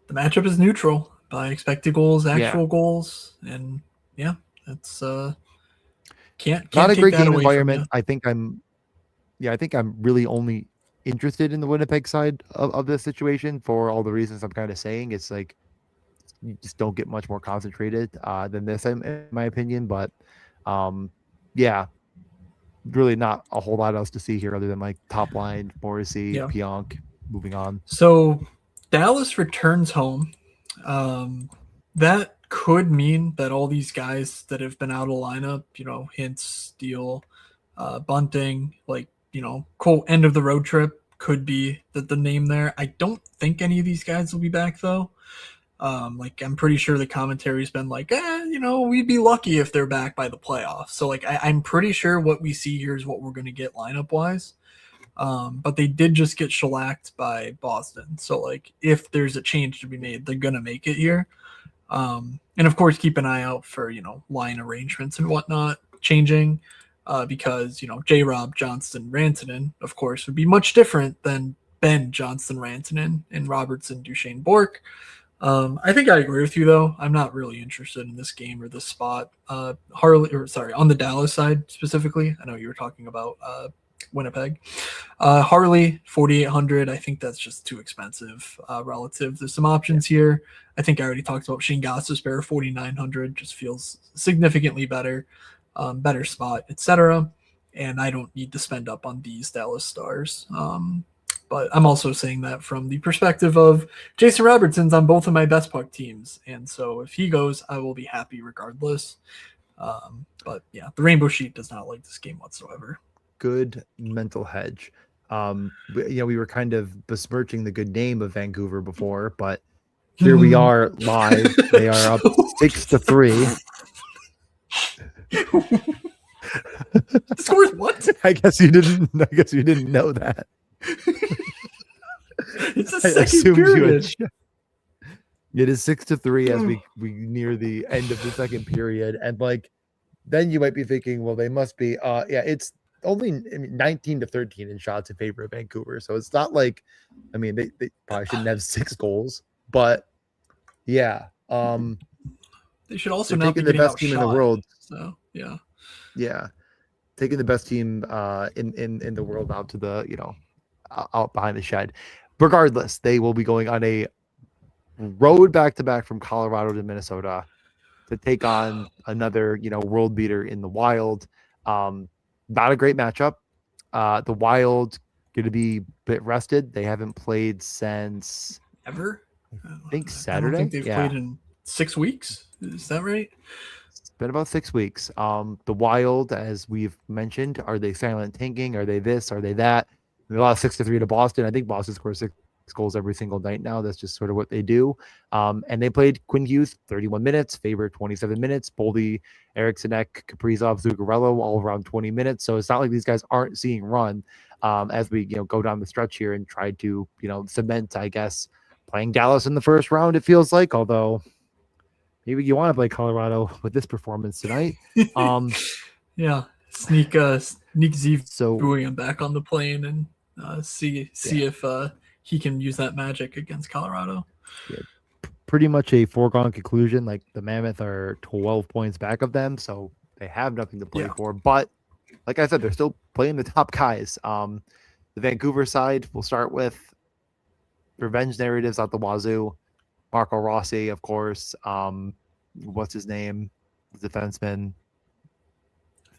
A: The matchup is neutral by expected goals, actual
B: Yeah.
A: goals, and yeah, that's can't
B: Not a
A: take
B: great
A: that
B: game
A: away from
B: environment.
A: you.
B: I think I'm really only interested in the Winnipeg side of this situation for all the reasons I'm kind of saying. It's like you just don't get much more concentrated than this, in my opinion. But yeah, really not a whole lot else to see here other than like top line, Morrissey,
A: Yeah.
B: Pionk, moving on.
A: So Dallas returns home. That could mean that all these guys that have been out of the lineup, Hintz, Steele, Bunting, like, quote, end of the road trip could be the name there. I don't think any of these guys will be back, though. Like, I'm pretty sure the commentary's been like, we'd be lucky if they're back by the playoffs. So, like, I'm pretty sure what we see here is what we're going to get lineup-wise. But they did just get shellacked by Boston. So, like, if there's a change to be made, they're going to make it here. And, of course, keep an eye out for, line arrangements and whatnot changing because, J-Rob, Johnston, Rantanen, of course, would be much different than Ben, Johnston, Rantanen, and Robertson, Duchesne, Bork. I think I agree with you, though. I'm not really interested in this game or this spot. On the Dallas side specifically. I know you were talking about Winnipeg. Harley, 4,800. I think that's just too expensive relative. There's some options here. I think I already talked about Shane Gostisbehere, 4,900. Just feels significantly better, better spot, etc. And I don't need to spend up on these Dallas Stars. But I'm also saying that from the perspective of Jason Robertson's on both of my best puck teams. And so if he goes, I will be happy regardless. But yeah, the Rainbow Sheet does not like this game whatsoever.
B: Good mental hedge. We were kind of besmirching the good name of Vancouver before, but here we are live. They are up 6-3.
A: Scores what?
B: I guess you didn't know that.
A: It's the second period.
B: It is 6-3 as we near the end of the second period, and like then you might be thinking, well, they must be. It's only 19-13 in shots in favor of Vancouver, so it's not like, they probably shouldn't have 6 goals, but yeah,
A: they should also not be
B: the best
A: outshot,
B: team in the world.
A: So
B: yeah, taking the best team in the world out to the out behind the shed. Regardless, they will be going on a road back-to-back from Colorado to Minnesota to take on another, world beater in the Wild. Not a great matchup. The Wild going to be a bit rested. They haven't played since
A: ever.
B: I think Saturday.
A: I don't think they've played in 6 weeks. Is that right?
B: It's been about 6 weeks. The Wild, as we've mentioned, are they silent tanking? Are they this? Are they that? They lost 6-3 to Boston. I think Boston scores 6 goals every single night now. That's just sort of what they do. And they played Quinn Hughes 31 minutes, Faber 27 minutes, Boldy, Eriksson, Kaprizov, Zuccarello all around 20 minutes. So it's not like these guys aren't seeing run as we go down the stretch here and try to cement, I guess, playing Dallas in the first round. It feels like, although maybe you want to play Colorado with this performance tonight.
A: Yeah, sneak Zeev
B: so
A: Buoyant back on the plane and see if he can use that magic against Colorado.
B: Yeah, pretty much a foregone conclusion. Like the Mammoth are 12 points back of them, so they have nothing to play for. But like I said, they're still playing the top guys. The Vancouver side, we'll start with revenge narratives out the wazoo. Marco Rossi, of course. What's his name? The defenseman.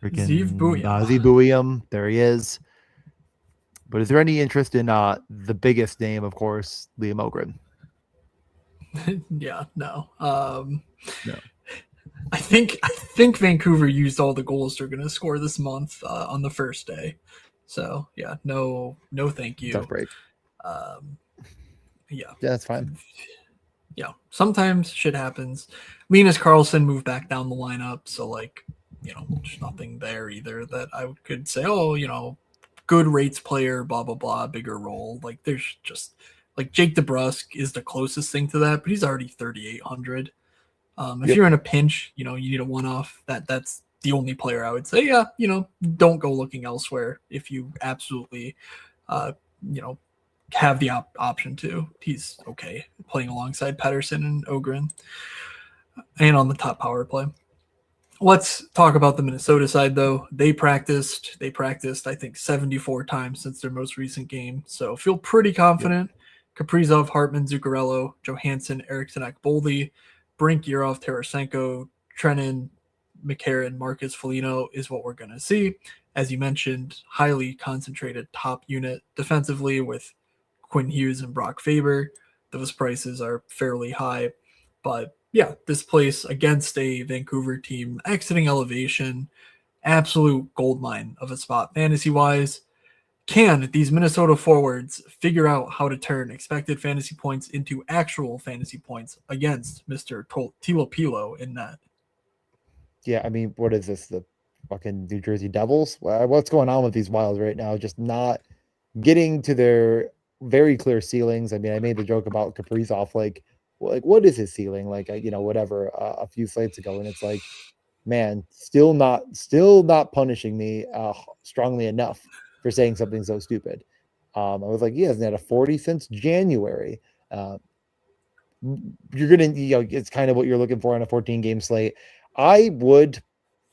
A: Zeev Buoyant.
B: Zeev Buoyant. There he is. But is there any interest in the biggest name, of course, Liam Ogren?
A: Yeah, no.
B: No.
A: I think Vancouver used all the goals they're going to score this month on the first day. So yeah, no, thank you.
B: Tough break.
A: Yeah,
B: that's fine.
A: Yeah, sometimes shit happens. Linus Carlson moved back down the lineup, so like, there's nothing there either that I could say, good rates player, blah blah blah, bigger role. Like there's just like Jake DeBrusk is the closest thing to that, but he's already 3,800. If you're in a pinch, you need a one-off. That's the only player I would say, yeah, don't go looking elsewhere if you absolutely, uh, you know, have the option to. He's okay playing alongside Pedersen and Ogren and on the top power play. Let's talk about the Minnesota side, though. They practiced, I think, 74 times since their most recent game. So feel pretty confident. Kaprizov, Hartman, Zuccarello, Johansson, Eriksson, Boldy, Brink, Yurov, Tarasenko, Trennan, McCarron, Marcus Foligno is what we're going to see. As you mentioned, highly concentrated top unit defensively with Quinn Hughes and Brock Faber. Those prices are fairly high. But yeah, this place against a Vancouver team exiting elevation, absolute goldmine of a spot fantasy wise. Can these Minnesota forwards figure out how to turn expected fantasy points into actual fantasy points against Mr. Tilopilo in net?
B: Yeah, I mean, what is this? The fucking New Jersey Devils? What's going on with these Wilds right now? Just not getting to their very clear ceilings. I mean, I made the joke about Kaprizov, like what is his ceiling? Like, whatever, a few slates ago, and it's like, man, still not punishing me strongly enough for saying something so stupid. I was like, he hasn't had a 40 since January. Uh, you're gonna, it's kind of what you're looking for on a 14 game slate. I would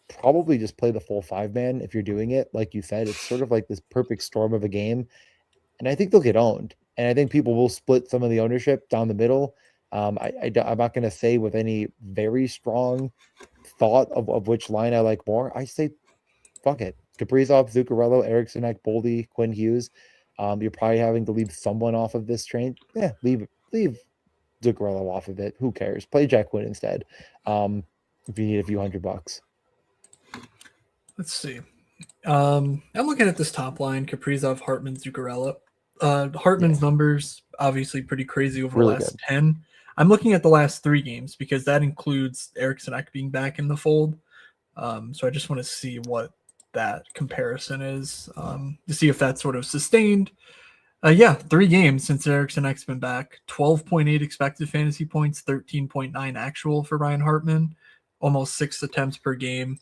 B: probably just play the full 5-man if you're doing it. Like you said, it's sort of like this perfect storm of a game, and I think they'll get owned. And I think people will split some of the ownership down the middle. I'm not going to say with any very strong thought of which line I like more. I say, fuck it. Kaprizov, Zuccarello, Eriksson, Boldy, Quinn Hughes. You're probably having to leave someone off of this train. Yeah, leave Zuccarello off of it. Who cares? Play Jack Quinn instead. If you need a few $100.
A: Let's see. I'm looking at this top line: Kaprizov, Hartman, Zuccarello. Hartman's numbers obviously pretty crazy over
B: Really
A: the last
B: good.
A: 10. I'm looking at the last 3 games because that includes Eriksson being back in the fold. So I just want to see what that comparison is to see if that's sort of sustained. Yeah, 3 games since Eriksson-Ek's been back. 12.8 expected fantasy points, 13.9 actual for Ryan Hartman, almost 6 attempts per game.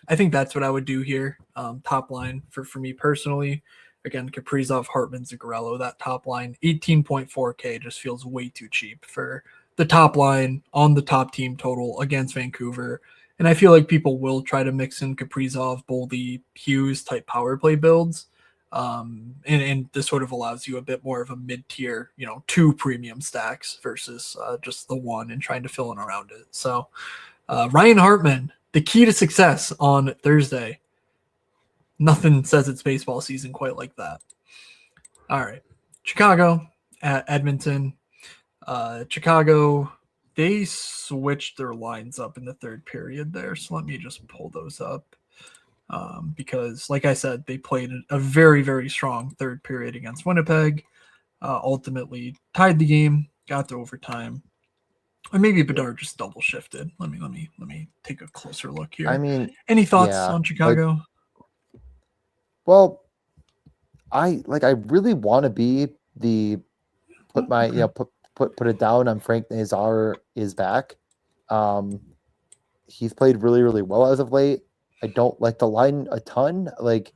A: I think that's what I would do here. Top line for me personally. Again, Kaprizov, Hartman, Zuccarello, that top line, 18.4K just feels way too cheap for the top line on the top team total against Vancouver. And I feel like people will try to mix in Kaprizov, Boldy, Hughes type power play builds. And this sort of allows you a bit more of a mid-tier, 2 premium stacks versus just the one and trying to fill in around it. So Ryan Hartman, the key to success on Thursday. Nothing says it's baseball season quite like that. All right. Chicago at Edmonton. Chicago, they switched their lines up in the third period there. So let me just pull those up. Because, like I said, they played a very, very strong third period against Winnipeg. Ultimately tied the game, got to overtime. Or maybe Bedard just double shifted. Let me take a closer look here.
B: I mean,
A: Any thoughts
B: yeah,
A: on Chicago?
B: well, I really want to be the put my put it down on Frank Nazar is back. He's played really, really well as of late. I don't like the line a ton. Like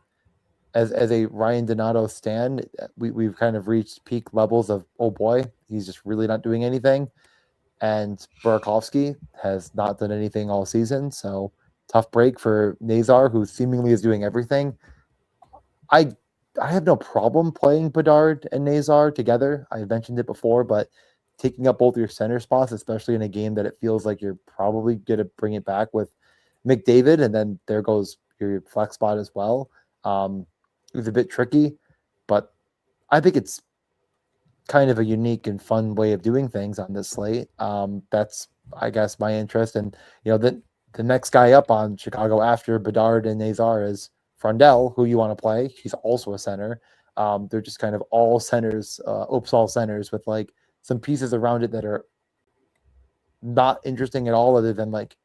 B: as a Ryan Donato stan, we've kind of reached peak levels of, oh boy, he's just really not doing anything. And Burakovsky has not done anything all season. So tough break for Nazar, who seemingly is doing everything. I have no problem playing Bedard and Nazar together. I've mentioned it before, but taking up both your center spots, especially in a game that it feels like you're probably going to bring it back with McDavid, and then there goes your flex spot as well. It was a bit tricky, but I think it's kind of a unique and fun way of doing things on this slate. That's, I guess, my interest. And, the next guy up on Chicago after Bedard and Nazar is Frondell, who you want to play. He's also a center. They're just kind of all centers, all centers with like some pieces around it that are not interesting at all, other than like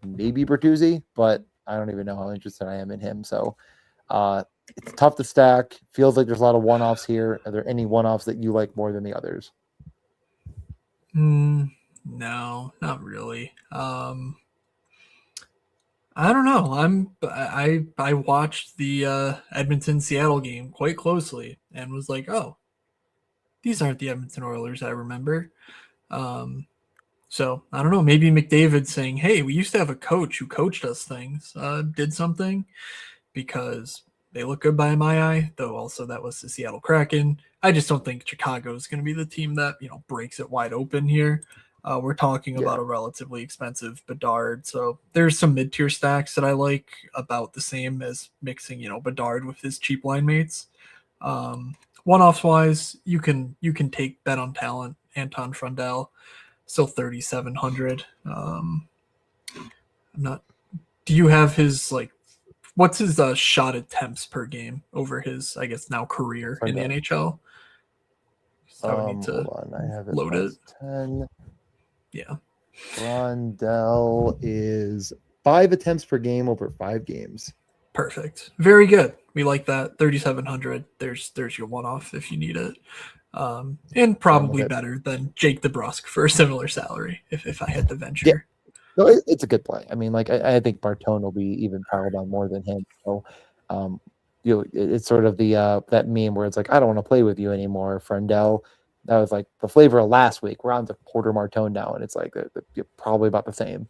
B: maybe Bertuzzi, but I don't even know how interested I am in him. So it's tough to stack. Feels like there's a lot of one-offs here. Are there any one-offs that you like more than the others?
A: No, not really. I don't know. I watched the Edmonton Seattle game quite closely and was like, oh, these aren't the Edmonton Oilers I remember. Um, so I don't know. Maybe McDavid saying, "Hey, we used to have a coach who coached us things, did something," because they look good by my eye. Though also that was the Seattle Kraken. I just don't think Chicago is going to be the team that breaks it wide open here. We're talking
B: Yeah.
A: about a relatively expensive Bedard, so there's some mid-tier stacks that I like about the same as mixing, Bedard with his cheap line mates. One-offs wise, you can take bet on talent. Anton Frundell, still 3,700. I'm not. Do you have his like? What's his shot attempts per game over his, I guess now career in the
B: Frundell.
A: NHL? I would need to
B: Hold on. I have it
A: load it.
B: +10.
A: Yeah.
B: Rondell is 5 attempts per game over 5 games.
A: Perfect. Very good. We like that. 3,700. There's your one-off if you need it. And probably better than Jake DeBrusk for a similar salary if I had to venture.
B: Yeah. No, it's a good play. I mean, like I think Bartone will be even piled on more than him. So, it's sort of the that meme where it's like, I don't want to play with you anymore, Frendell. That was like the flavor of last week. We're on to Porter Martone now, and it's like probably about the same.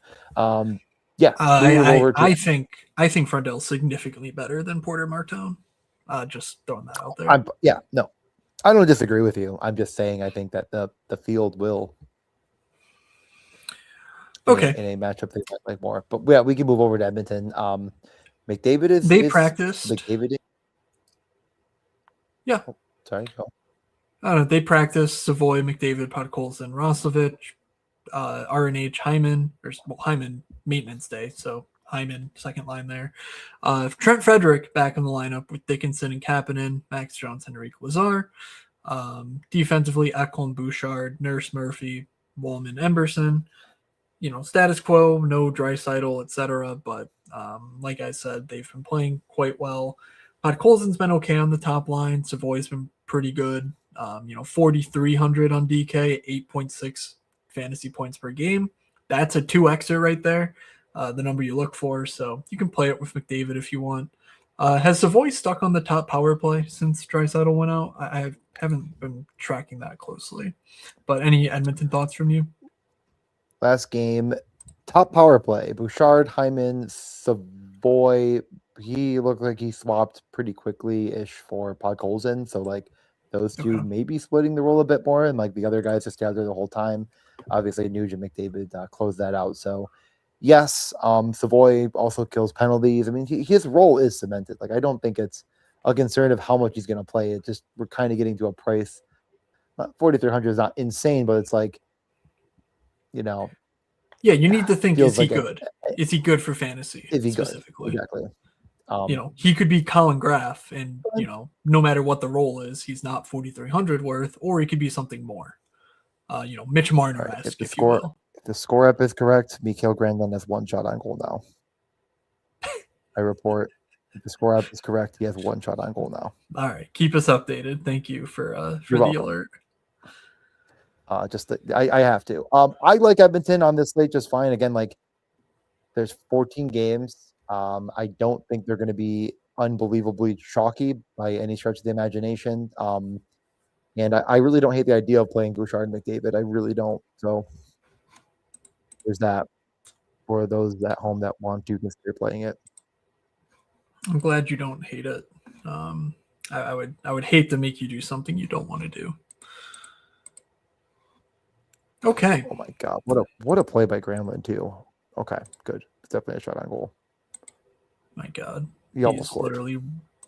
B: Yeah,
A: I think Frendell's significantly better than Porter Martone. Just throwing that out there.
B: No, I don't disagree with you. I'm just saying I think that the field will.
A: Okay.
B: In a matchup they might like more, but yeah, we can move over to Edmonton. McDavid is
A: practiced.
B: McDavid.
A: Yeah.
B: Oh, sorry. Go.
A: I don't know. They practiced Savoy, McDavid, Podkolzin, Roslovic, RNH, Hyman, Hyman maintenance day, so Hyman second line there. Trent Frederick back in the lineup with Dickinson and Kapanen, Max Jones, Henrique Lazar. Defensively, Eklund, Bouchard, Nurse Murphy, Wollman, Emberson. Status quo, no Draisaitl, etc. But like I said, they've been playing quite well. Podkolzin's been okay on the top line. Savoy's been pretty good. 4,300 on DK, 8.6 fantasy points per game. That's a 2xer right there, the number you look for. So you can play it with McDavid if you want. Has Savoy stuck on the top power play since Draisaitl went out? I haven't been tracking that closely. But any Edmonton thoughts from you?
B: Last game, top power play. Bouchard, Hyman, Savoy. He looked like he swapped pretty quickly-ish for Podkolzin. So, like, those two maybe splitting the role a bit more, and, like, the other guys just stay out there the whole time. Obviously, Nugent McDavid closed that out. So, yes, Savoy also kills penalties. I mean, his role is cemented. Like, I don't think it's a concern of how much he's going to play. It just, we're kind of getting to a price. 4,300 is not insane, but it's like, Yeah,
A: you need to think, is he good? Is he good for fantasy?
B: Is he
A: specifically?
B: Good? Exactly.
A: He could be Colin Graff, and no matter what the role is, he's not 4,300 worth, or he could be something more. Mitch Marner-esque, if you will.
B: If the score up is correct, Mikhail Granlund has 1 shot on goal now. I report. If the score up is correct, he has 1 shot on goal now.
A: All right, keep us updated. Thank you for the alert.
B: I have to. I like Edmonton on this slate just fine. Again, like there's 14 games. I don't think they're going to be unbelievably chalky by any stretch of the imagination. And I really don't hate the idea of playing Bouchard and McDavid. I really don't. So there's that for those at home that want to consider playing it.
A: I'm glad you don't hate it. I would hate to make you do something you don't want to do. Okay.
B: Oh my God! What a play by Granlund too. Okay, good. It's definitely a shot on goal.
A: My God,
B: he almost scored.
A: Literally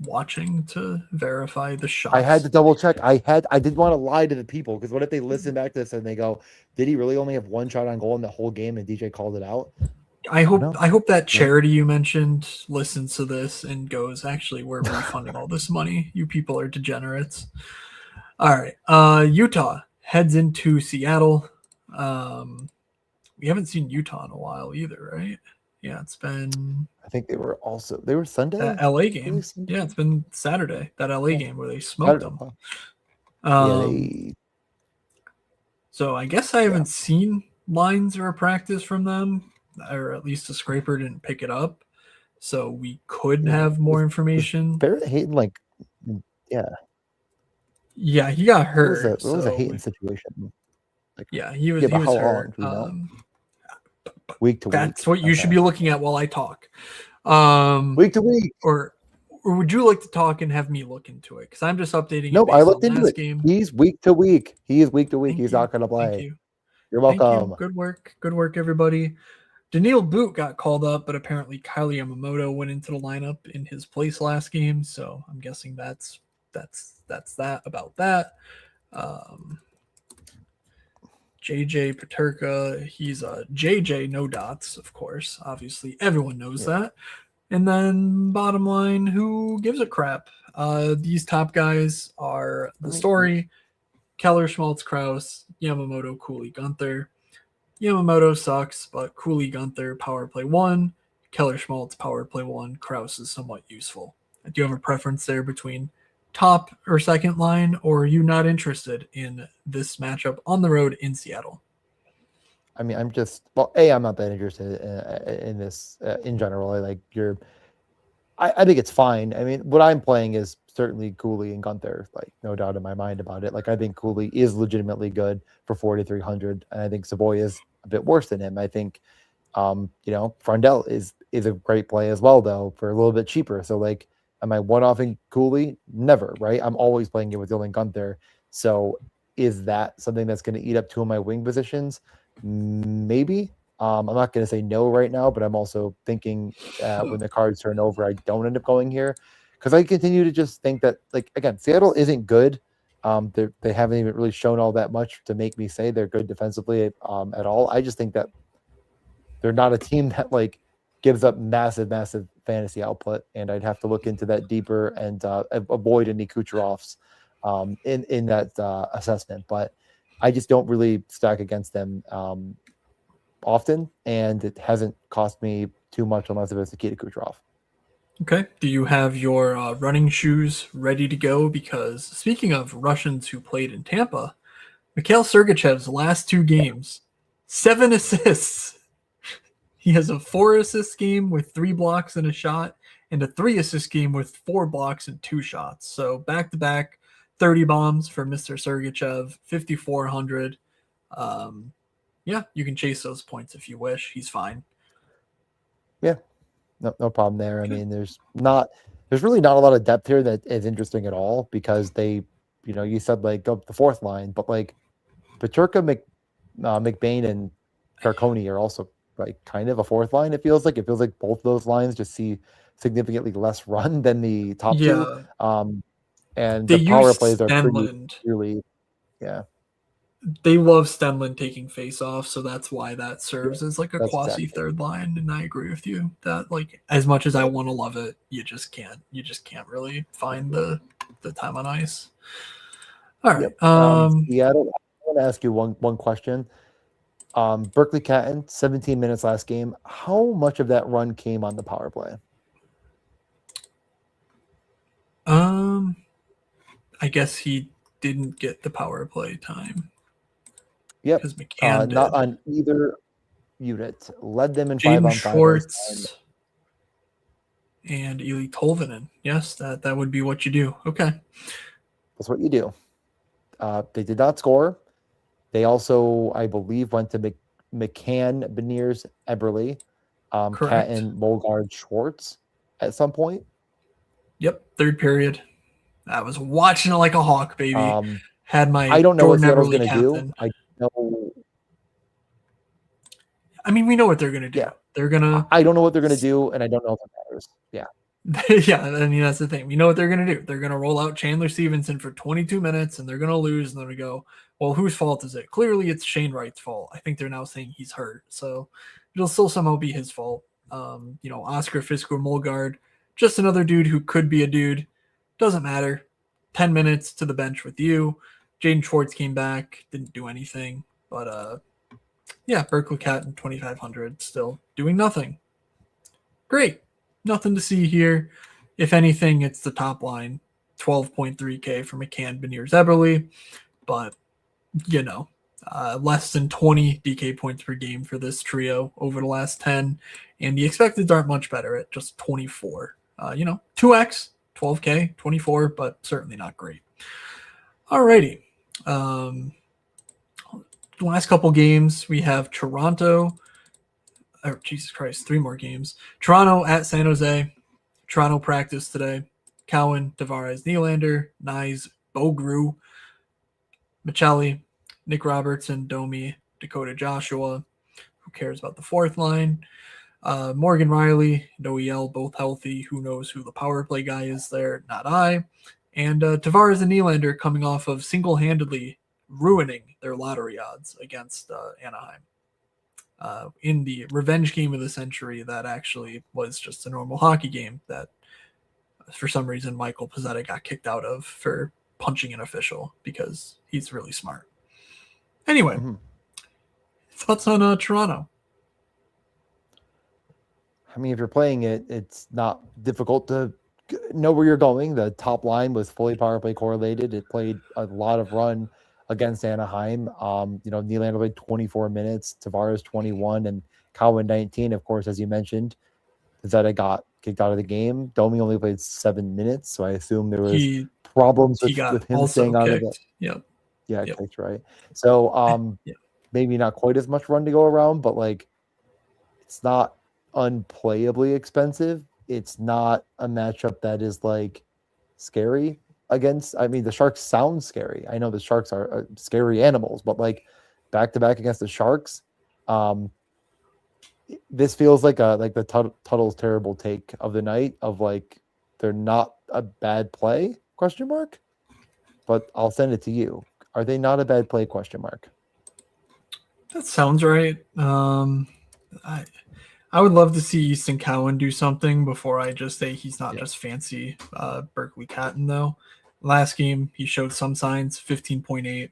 A: watching to verify the shot.
B: I had to double check. I didn't want to lie to the people because what if they listen back to this and they go, "Did he really only have 1 shot on goal in the whole game?" And DJ called it out.
A: I hope that charity you mentioned listens to this and goes, actually, we're refunding all this money. You people are degenerates. All right, Utah heads into Seattle. We haven't seen Utah in a while either, right? Yeah, it's been.
B: I think they were Sunday.
A: That LA game. Yeah, it's been Saturday. That LA game where they smoked them.
B: Yeah,
A: So I guess I haven't seen lines or a practice from them, or at least a scraper didn't pick it up. So we could have more
C: Was
A: information.
C: Barrett Hayton like? Yeah,
A: Yeah, he got hurt.
C: what was a Hayton
A: So
C: situation? Like,
A: yeah, he was
C: yeah,
A: he
C: but
A: was
C: how long?
A: hurt.
C: Do we know? Week to
A: That's
C: week.
A: what you should
C: Okay.
A: be looking at while I talk.
C: Week to week.
A: Or would you like to talk and have me look into it? Because I'm just updating it
C: Nope, I
A: based
C: looked
A: on
C: into
A: last
C: it.
A: game.
C: He's week to week. He is week to week.
A: Thank
C: He's
A: you.
C: not going to play.
A: Thank you.
C: You're
A: Thank
C: welcome.
A: you. Good work. Good work, everybody. Daniil Boot got called up, but apparently Kylie Yamamoto went into the lineup in his place last game. So I'm guessing that's that about that. JJ Paterka, he's a JJ, no dots, of course. Obviously, everyone knows that. And then bottom line, who gives a crap? These top guys are the story: Keller, Schmaltz, Kraus, Yamamoto, Cooley, Gunther. Yamamoto sucks, but Cooley, Gunther, power play 1. Keller, Schmaltz, power play 1. Kraus is somewhat useful. Do you have a preference there between top or second line, or are you not interested in this matchup on the road in Seattle?
C: I mean, I'm not that interested in this in general. I think it's fine. I mean, what I'm playing is certainly Cooley and Gunther, like no doubt in my mind about it. Like I think Cooley is legitimately good for 4,300, and I think Savoy is a bit worse than him. I think, Frondell is a great play as well, though, for a little bit cheaper. So like, am I one-offing Cooley? Never, right? I'm always playing it with Dylan Gunther. So is that something that's going to eat up 2 of my wing positions? Maybe. I'm not going to say no right now, but I'm also thinking when the cards turn over, I don't end up going here because I continue to just think that, like, again, Seattle isn't good. They haven't even really shown all that much to make me say they're good defensively at all. I just think that they're not a team that like gives up massive fantasy output, and I'd have to look into that deeper and avoid any Kucherovs in that assessment. But I just don't really stack against them often, and it hasn't cost me too much unless it was Nikita Kucherov.
A: Okay. Do you have your running shoes ready to go? Because speaking of Russians who played in Tampa, Mikhail Sergachev's last 2 games, 7 assists. He has a 4 assist game with 3 blocks and a shot, and a 3 assist game with 4 blocks and 2 shots. So back to back, 30 bombs for Mr. Sergachev, 5,400. Yeah, you can chase those points if you wish. He's fine.
C: Yeah, no problem there. I mean, there's really not a lot of depth here that is interesting at all because they, you said like go up the 4th line, but like Paterka, McBain, and Carconi are also like kind of a 4th line. It feels like both of those lines just see significantly less run than the top 2. And
A: they
C: the power
A: use
C: plays are pretty
A: Stenlund.
C: really, yeah.
A: They love Stenlund taking face off, so that's why that serves as like a quasi
C: exactly.
A: 3rd line. And I agree with you that like as much as I want to love it, you just can't really find the time on ice. All right.
C: Seattle. I want to ask you one question. Berkeley Catton, 17 minutes last game. How much of that run came on the power play?
A: I guess he didn't get the power play time.
C: Yep.
A: Because McCann
C: not on either unit. Led them in
A: Jaden
C: 5-on-5.
A: Schwartz and Eli Tolvanen. Yes, that would be what you do. Okay.
C: That's what you do. They did not score. They also, I believe, went to McCann, Beniers, Eberle, Catton, Molgard, Schwartz at some point.
A: Yep, 3rd period. I was watching it like a hawk, baby. Had my
C: I don't know
A: Jordan
C: what Seattle's
A: going to
C: do. I know.
A: I mean, we know what they're going to do.
C: Yeah.
A: They're going to.
C: I don't know what they're going to do, and I don't know if it matters. Yeah.
A: Yeah, I mean, that's the thing. We know what they're going to do. They're going to roll out Chandler Stevenson for 22 minutes, and they're going to lose, and then we go, well, whose fault is it? Clearly, it's Shane Wright's fault. I think they're now saying he's hurt, so it'll still somehow be his fault. Oscar Fisker Molgard, just another dude who could be a dude. Doesn't matter. 10 minutes to the bench with you. Jaden Schwartz came back, didn't do anything, but Berkeley Catton 2,500 still doing nothing. Great. Nothing to see here. If anything, it's the top line, 12.3K for McCann, Beniers, Eberle. But, less than 20 DK points per game for this trio over the last 10, and the expecteds aren't much better at just 24. 2x, 12K, 24, but certainly not great. Alrighty. The last couple games, we have Toronto. Oh, Jesus Christ, 3 more games. Toronto at San Jose. Toronto practice today. Cowan, Tavares, Nylander, Nyes, Bogru, Michelli, Nick Robertson, Domi, Dakota Joshua. Who cares about the fourth line? Morgan Riley, Noel, both healthy. Who knows who the power play guy is there? Not I. And Tavares and Nylander coming off of single-handedly ruining their lottery odds against Anaheim. In the revenge game of the century that actually was just a normal hockey game that for some reason Michael Pezzetta got kicked out of for punching an official because he's really smart. Anyway, thoughts on Toronto?
C: I mean, if you're playing it, it's not difficult to know where you're going. The top line was fully power play correlated. It played a lot of run against Anaheim. Nylander played 24 minutes, Tavares 21, and Cowan 19. Of course, as you mentioned, Zeta got kicked out of the game. Domi only played 7 minutes, so I assume there was problems with him staying out of it.
A: Yep.
C: Yeah, kicked, right. So maybe not quite as much run to go around, but like it's not unplayably expensive. It's not a matchup that is like scary against. I mean, the Sharks sound scary. I know the Sharks are scary animals, but like back to back against the Sharks, this feels like the Tuttle's terrible take of the night of like they're not a bad play ? But I'll send it to you. Are they not a bad play ?
A: That sounds right. I would love to see Easton Cowan do something before I just say he's not just fancy Berkeley Catton, though. Last game, he showed some signs, 15.8.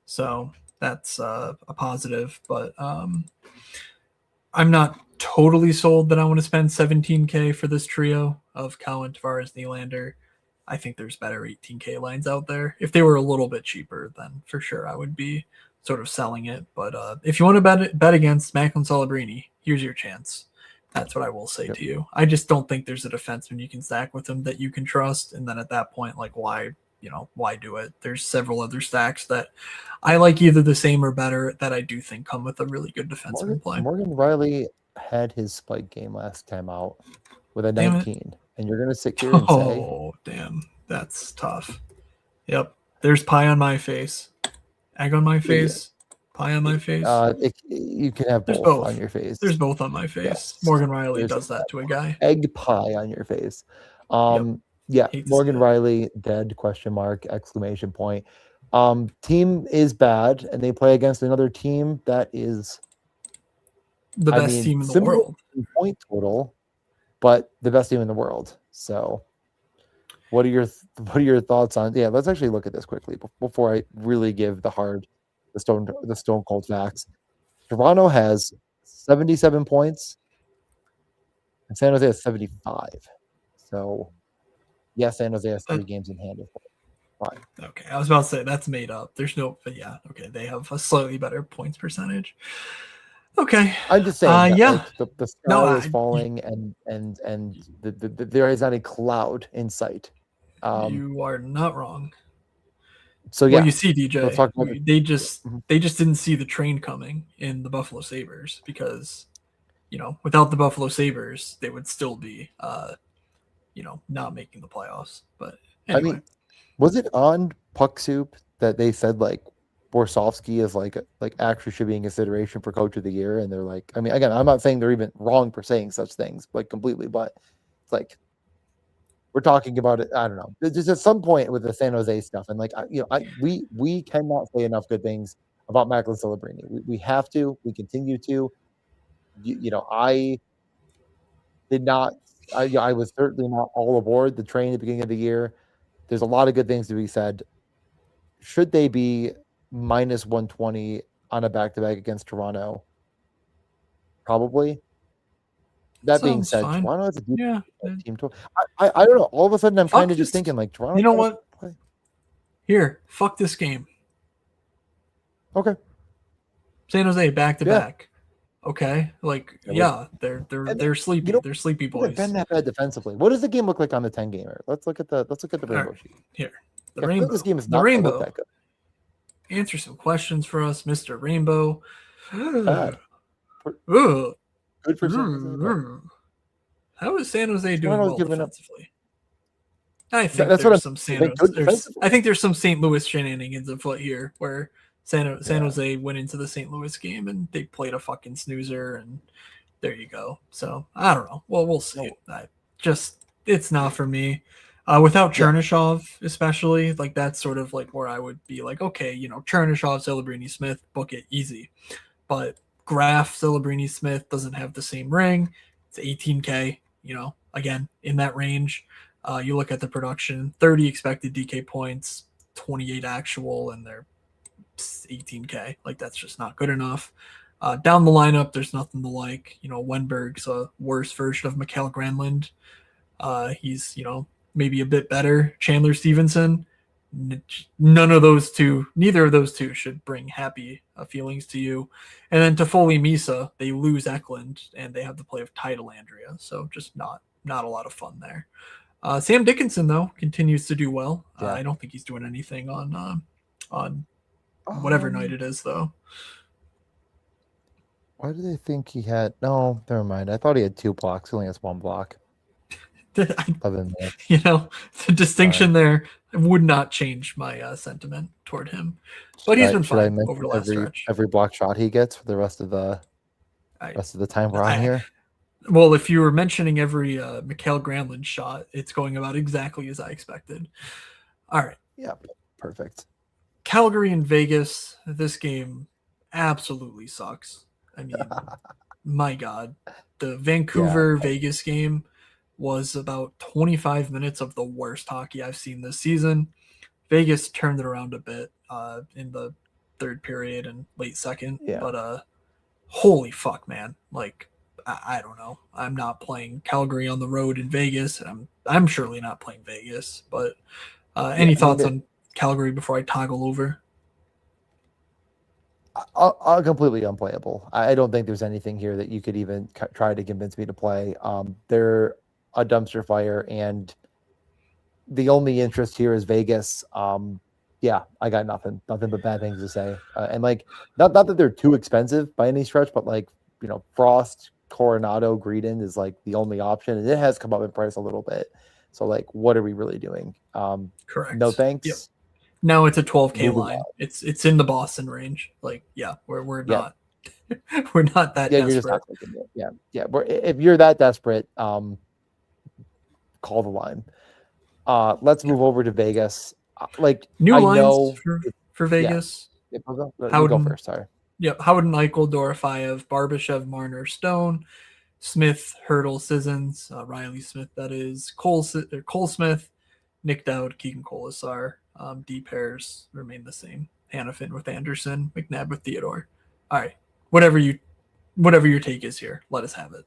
A: So that's a positive. But I'm not totally sold that I want to spend $17K for this trio of Cowan, Tavares, Nylander. I think there's better $18K lines out there. If they were a little bit cheaper, then for sure I would be sort of selling it. But if you want to bet against Macklin Celebrini, here's your chance. That's what I will say to you. I just don't think there's a defenseman you can stack with him that you can trust. And then at that point, like why do it? There's several other stacks that I like either the same or better that I do think come with a really good defenseman play.
C: Morgan Riley had his spike game last time out with a 19. And you're going to sit here and say...
A: Oh, damn. That's tough. Yep. There's pie on my face. Egg on my face. Pie on my face.
C: You can have both on your face.
A: There's both on my face. Yes. Morgan Riley does that to a guy.
C: Egg pie on your face. Yeah, Morgan Riley dead ? Exclamation point. Team is bad, and they play against another team that is
A: the best team in the world.
C: Point total, but the best team in the world. So, what are your thoughts on? Yeah, let's actually look at this quickly before I really give the stone cold facts. Toronto has 77 points, and San Jose has 75. So, yeah, San Jose has 3 games in hand. Fine.
A: Okay, I was about to say that's made up. There's no, but yeah, okay, they have a slightly better points percentage. Okay,
C: I'm just saying. The sky is falling, and there is not a cloud in sight.
A: You are not wrong.
C: So yeah,
A: well, you see, DJ, they just didn't see the train coming in the Buffalo Sabres because, without the Buffalo Sabres, they would still be, not making the playoffs. But anyway.
C: I mean, was it on Puck Soup that they said like Borsovsky is like actually should be in consideration for Coach of the Year? And they're like, I mean, again, I'm not saying they're even wrong for saying such things, like completely, but it's like we're talking about it. I don't know. There's just at some point with the San Jose stuff, and like we cannot say enough good things about Macklin Celebrini. We have to. We continue to. I did not. I was certainly not all aboard the train at the beginning of the year. There's a lot of good things to be said. Should they be minus 120 on a back-to-back against Toronto? Probably. That being said,
A: fine.
C: Toronto has a deep team. I don't know. All of a sudden, I'm kind of just thinking like Toronto.
A: You know what? Here, fuck this game.
C: Okay.
A: San Jose back to
C: Yeah.
A: back. Okay, like
C: Yeah,
A: they're sleepy.
C: you know,
A: They're sleepy
C: they've
A: boys.
C: been that bad defensively. What does the game look like on the 10 gamer? Let's look at the rainbow
A: right.
C: sheet.
A: Here, the
C: I feel like
A: rainbow.
C: this game is
A: The
C: not gonna look
A: rainbow.
C: that good.
A: Answer some questions for us, Mr. Rainbow.
C: Bad.
A: Ugh.
C: Good for San Jose, but
A: How is San Jose doing
C: Toronto's
A: well
C: giving up.
A: defensively? I think
C: That's what
A: there's
C: I'm
A: some
C: saying.
A: San
C: They could
A: Jose.
C: defensively.
A: I think there's some St. Louis shenanigans afoot here, where San
C: Yeah.
A: Jose went into the St. Louis game and they played a fucking snoozer, and there you go. So I don't know. Well, we'll see. It's not for me. Without
C: Yeah.
A: Chernyshov, especially, like that's sort of like where I would be like, okay, Chernyshov, Celebrini, Smith, book it easy. But Graf, Celebrini, Smith doesn't have the same ring. It's 18K, again, in that range. You look at the production, 30 expected DK points, 28 actual, and they're 18K. Like, that's just not good enough. Down the lineup, there's nothing to like. Wenberg's a worse version of Mikael Granlund. He's, maybe a bit better. Chandler Stevenson, neither of those two should bring happy feelings to you. And then Toffoli Misa, they lose Eklund and they have to play with Tidal Andrea. So just not a lot of fun there. Sam Dickinson, though, continues to do well.
C: Yeah.
A: I don't think he's doing anything on whatever night it is, though.
C: Why do they think he had? No, never mind. I thought he had 2 blocks. He only has 1 block.
A: The distinction there would not change my sentiment toward him. But he's been fine over the last stretch.
C: Every block shot he gets for the rest of the time we're on here.
A: Well, if you were mentioning every Mikael Granlund shot, it's going about exactly as I expected. All right.
C: Yeah, perfect.
A: Calgary and Vegas. This game absolutely sucks. I mean, my God. The Vancouver-Vegas game was about 25 minutes of the worst hockey I've seen this season. Vegas turned it around a bit in the third period and late second.
C: Yeah.
A: But holy fuck, man. Like, I don't know. I'm not playing Calgary on the road in Vegas. I'm surely not playing Vegas. But any thoughts on Calgary before I toggle over?
C: Completely unplayable. I don't think there's anything here that you could even try to convince me to play. They're a dumpster fire, and the only interest here is Vegas. Yeah, I got nothing but bad things to say. And like, not that they're too expensive by any stretch, but like, Frost, Coronado, Greedon is like the only option, and it has come up in price a little bit. So like, what are we really doing?
A: Correct.
C: No thanks.
A: Yep. Now it's a 12K
C: Moving
A: line.
C: on.
A: It's in the Boston range. Like, yeah, we're not we're not that
C: Yeah,
A: desperate.
C: you're just not clicking it. Yeah. If you're that desperate, call the line. Let's move over to Vegas. Like,
A: New
C: I
A: lines
C: know
A: for Vegas.
C: Yeah, you go first. Sorry.
A: Yep. Howden, Eichel, Dorofeyev, Barbashev, Marner, Stone, Smith, Hurdle, Sissons, Riley Smith, that is, Cole Smith, Nick Dowd, Keegan Colasar. D pairs remain the same. Hannafin with Anderson, McNabb with Theodore. All right. Whatever your take is here, let us have it.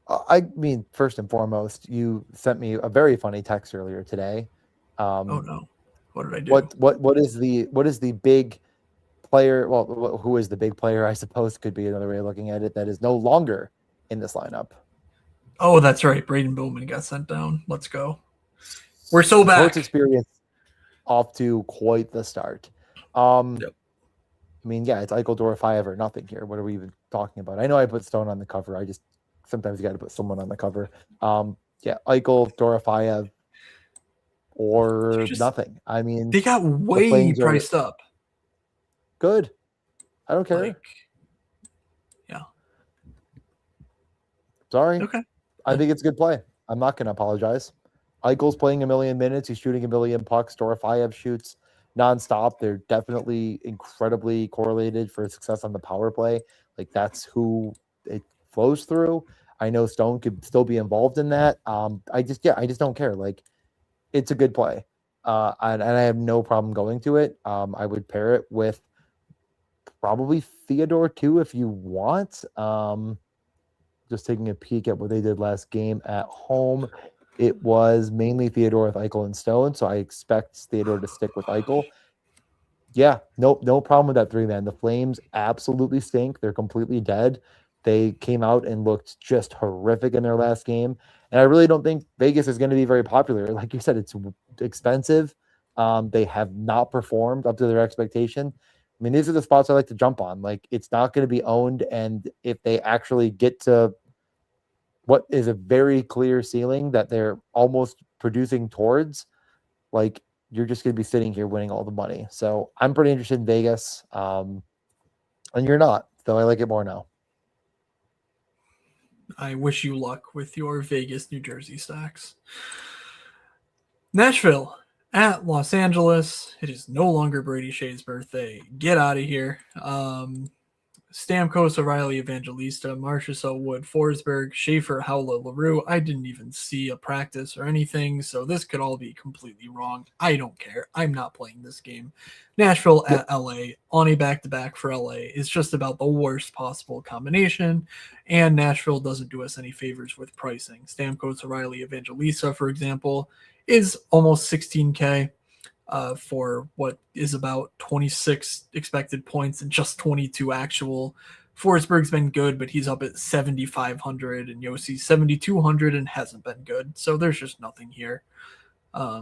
C: I mean, first and foremost, you sent me a very funny text earlier today.
A: Oh no. What did I do?
C: What is the big player? Well, who is the big player? I suppose could be another way of looking at it. That is no longer in this lineup.
A: Oh, that's right. Braden Bowman got sent down. Let's go. We're so back.
C: Sports experience off to quite the start.
A: Yep.
C: I mean, yeah, it's Eichel, Dorofeyev or nothing here. What are we even talking about? I know I put Stone on the cover. I just sometimes you got to put someone on the cover. Yeah, Eichel, Dorofeyev, or nothing. I mean,
A: they got way priced up.
C: Good. I don't care.
A: Yeah.
C: Sorry.
A: Okay.
C: I think it's a good play. I'm not going to apologize. Eichel's playing 1 million minutes. He's shooting 1 million pucks. Dorofeyev shoots nonstop. They're definitely incredibly correlated for success on the power play. Like, that's who it flows through. I know Stone could still be involved in that. I just don't care. Like, it's a good play. And I have no problem going to it. I would pair it with probably Theodore too, if you want. Just taking a peek at what they did last game at home. It was mainly Theodore with Eichel and Stone, so I expect Theodore to stick with Eichel. Yeah, no problem with that 3-man. The Flames absolutely stink. They're completely dead. They came out and looked just horrific in their last game. And I really don't think Vegas is going to be very popular. Like you said, it's expensive. They have not performed up to their expectation. I mean, these are the spots I like to jump on. Like, it's not going to be owned. And if they actually get to what is a very clear ceiling that they're almost producing towards, like, you're just going to be sitting here winning all the money. So I'm pretty interested in Vegas. And you're not, though I like it more now.
A: I wish you luck with your Vegas, New Jersey stacks. Nashville at Los Angeles. It is no longer Brady Shea's birthday. Get out of here. Stamkos, O'Reilly, Evangelista, Marchessault, Wood, Forsberg, Schaefer, Howlett, LaRue. I didn't even see a practice or anything, so this could all be completely wrong. I don't care. I'm not playing this game. Nashville at LA on a back-to-back for LA is just about the worst possible combination, and Nashville doesn't do us any favors with pricing. Stamkos, O'Reilly, Evangelista, for example, is almost 16K. For what is about 26 expected points and just 22 actual. Forsberg's been good, but he's up at 7,500, and Yossi's 7,200 and hasn't been good. So there's just nothing here. I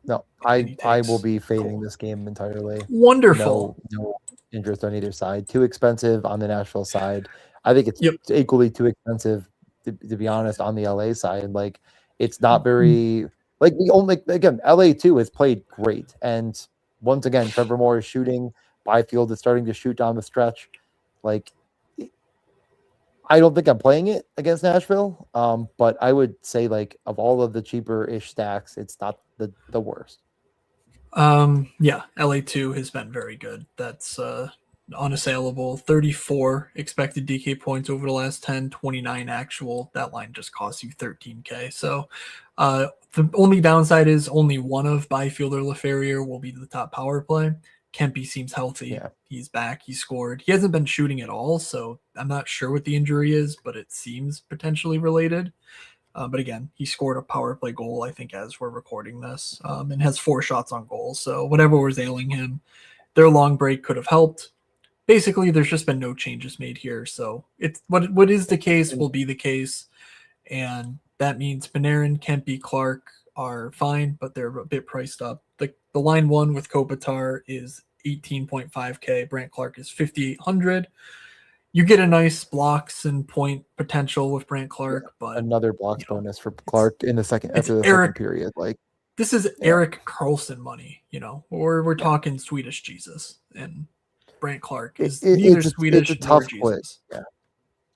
C: will be fading this game entirely.
A: Wonderful.
C: No interest on either side. Too expensive on the Nashville side. I think it's equally too expensive, to be honest, on the LA side. Like, it's not very. Like, the only, again, LA too has played great. And once again, Trevor Moore is shooting. Byfield is starting to shoot down the stretch. Like, I don't think I'm playing it against Nashville. But I would say, like, of all of the cheaper-ish stacks, it's not the worst.
A: LA2 has been very good. That's unassailable. 34 expected DK points over the last 10, 29 actual. That line just costs you 13K. So the only downside is only one of Byfield or LaFerriere will be the top power play. Kempe seems healthy. Yeah. He's back. He scored. He hasn't been shooting at all, so I'm not sure what the injury is, but it seems potentially related. But again, he scored a power play goal, I think, as we're recording this, and has 4 shots on goal. So whatever was ailing him, their long break could have helped. Basically, there's just been no changes made here. So it's what is the case will be the case. And that means Panarin, Kempe, Clark are fine, but they're a bit priced up. The line one with Kopitar is 18.5K. Brant Clark is 5,800. You get a nice blocks and point potential with Brant Clark, but
C: another blocks bonus for Clark in the second after the second period. Like,
A: this is Erik Karlsson money, we're talking Swedish Jesus, and Brant Clark is neither Swedish nor Jesus.
C: Yeah,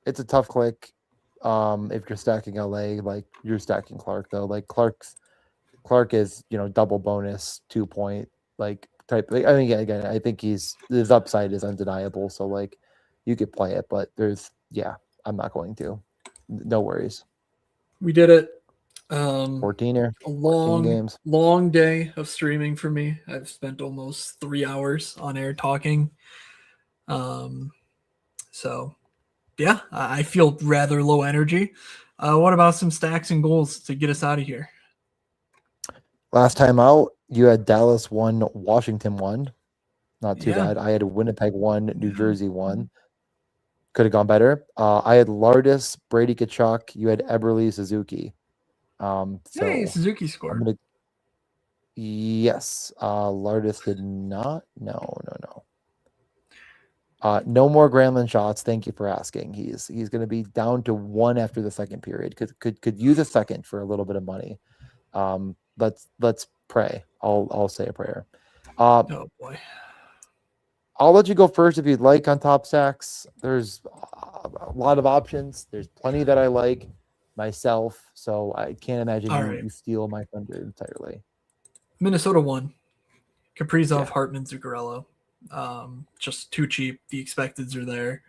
C: it's a tough click. If you're stacking LA, like, you're stacking Clark though. Like, Clark is double bonus 2-point like type. Like, I mean, again, I think his upside is undeniable. So, like, you could play it, but I'm not going to. No worries.
A: We did it.
C: 14
A: games. Long day of streaming for me. I've spent almost 3 hours on air talking. So yeah, I feel rather low energy. What about some stacks and goals to get us out of here?
C: Last time out, you had Dallas 1, Washington 1. Not too bad. I had Winnipeg 1, New Jersey 1. Could have gone better. I had Lardis, Brady Tkachuk. You had Eberle, Suzuki.
A: Suzuki scored.
C: Yes. Lardis did not. No. No more Granlund shots. Thank you for asking. He's going to be down to 1 after the second period. Could use a second for a little bit of money. Let's pray. I'll say a prayer.
A: Oh boy.
C: I'll let you go first if you'd like on top stacks. There's a lot of options. There's plenty that I like myself, so I can't imagine you steal my thunder entirely.
A: Minnesota 1. Kaprizov, Hartman, Zuccarello. Just too cheap. The expecteds are there.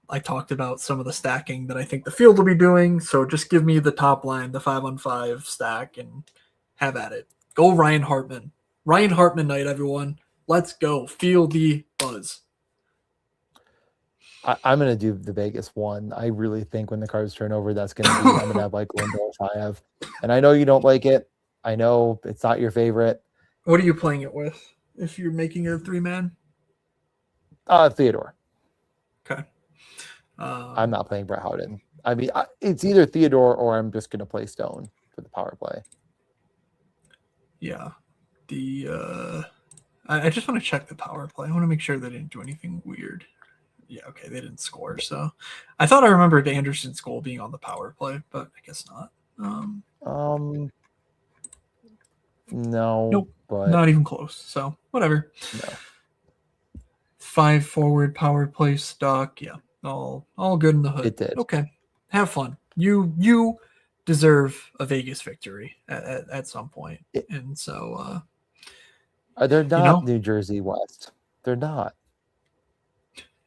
A: I talked about some of the stacking that I think the field will be doing, so just give me the top line, the 5-on-5 stack, and have at it. Go Ryan Hartman. Ryan Hartman night, everyone. Let's go. Feel the buzz.
C: I'm going to do the Vegas one. I really think when the cards turn over, that's going to be, I'm going to have like Lindell 5. And I know you don't like it. I know it's not your favorite.
A: What are you playing it with? if you're making it a 3-man?
C: Theodore.
A: Okay.
C: I'm not playing Brett Howden. I mean, it's either Theodore or I'm just going to play Stone for the power play.
A: Yeah. I just want to check the power play. I want to make sure they didn't do anything weird. Yeah, okay, they didn't score. So I thought I remembered Anderson's goal being on the power play, but I guess not.
C: No,
A: Nope,
C: but
A: not even close. So whatever.
C: no.
A: 5 forward power play stock. Yeah, all good in the hood.
C: It did.
A: Okay, have fun. You deserve a Vegas victory at some point, and so
C: They're not New Jersey West. They're not.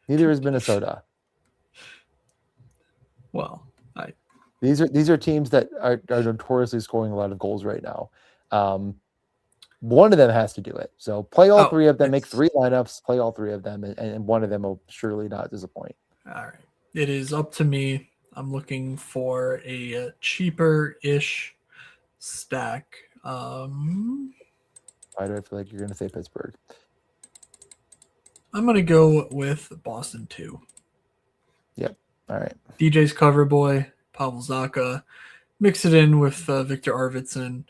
C: Neither is Minnesota.
A: Well,
C: these are teams that are notoriously scoring a lot of goals right now. One of them has to do it. So play all three of them, make 3 lineups, play all 3 of them, and one of them will surely not disappoint.
A: All right. It is up to me. I'm looking for a cheaper-ish stack.
C: Why do I feel like you're going to say Pittsburgh?
A: I'm going to go with Boston 2.
C: Yep. All right.
A: DJ's cover boy, Pavel Zacha. Mix it in with Victor Arvidsson.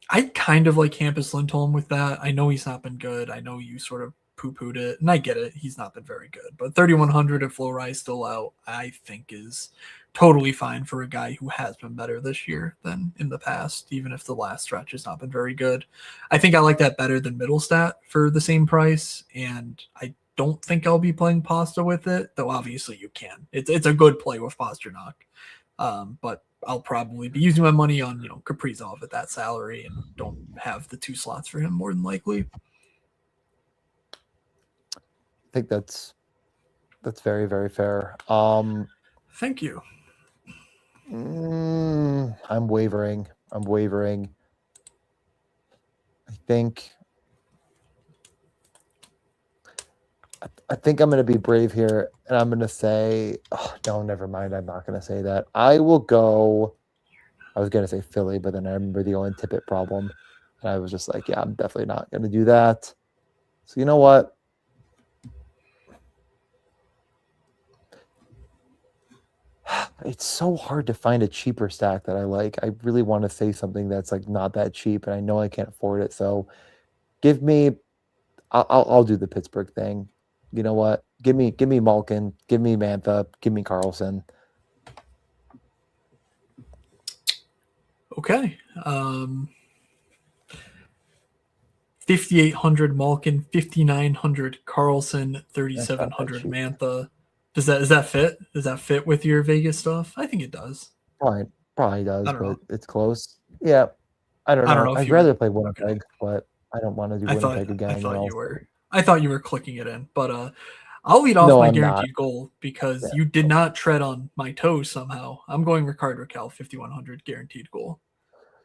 A: I kind of like Hampus Lindholm with that. I know he's not been good. I know you sort of poo-pooed it, and I get it. He's not been very good. But 3,100 if Fleury's still out, I think is totally fine for a guy who has been better this year than in the past, even if the last stretch has not been very good. I think I like that better than Middlestat for the same price, and I don't think I'll be playing Pasta with it, though obviously you can. It's a good play with Pasternak. But I'll probably be using my money on, Kaprizov at that salary and don't have the 2 slots for him more than likely.
C: I think that's very, very fair.
A: Thank you.
C: I'm wavering. I think I'm going to be brave here, and I'm going to say, no, never mind. I'm not going to say that. I will go. I was going to say Philly, but then I remember the Owen Tippett problem, and I was just like, yeah, I'm definitely not going to do that. So you know what? It's so hard to find a cheaper stack that I like. I really want to say something that's like not that cheap, and I know I can't afford it. So give me. I'll do the Pittsburgh thing. You know what? Give me Malkin, give me Mantha, give me Carlson.
A: Okay. 5,800 Malkin, 5,900 Carlson, 3,700 Mantha. Does that fit? Does that fit with your Vegas stuff? I think it does.
C: Probably does, but it's close. Yeah. I don't know. I'd rather play Winnipeg, but I don't want to do Winnipeg again.
A: I thought you were clicking it in, but I'll lead off my guaranteed goal because you did not tread on my toes somehow. I'm going Rickard Rakell, 5,100 guaranteed goal.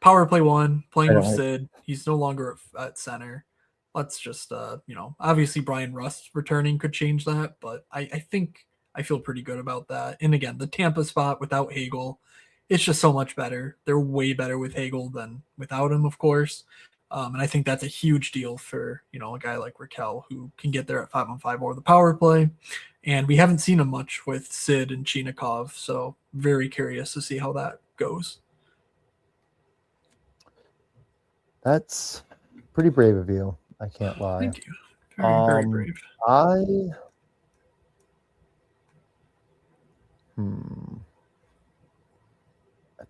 A: Power play 1, playing with Sid. He's no longer at center. Let's just, obviously Brian Rust returning could change that, but I think I feel pretty good about that. And again, the Tampa spot without Hagel, it's just so much better. They're way better with Hagel than without him, of course. And I think that's a huge deal for, a guy like Rakell who can get there at 5-on-5 or the power play. And we haven't seen him much with Sid and Chinikov, so very curious to see how that goes.
C: That's pretty brave of you. I can't lie.
A: Thank you. Very brave.
C: I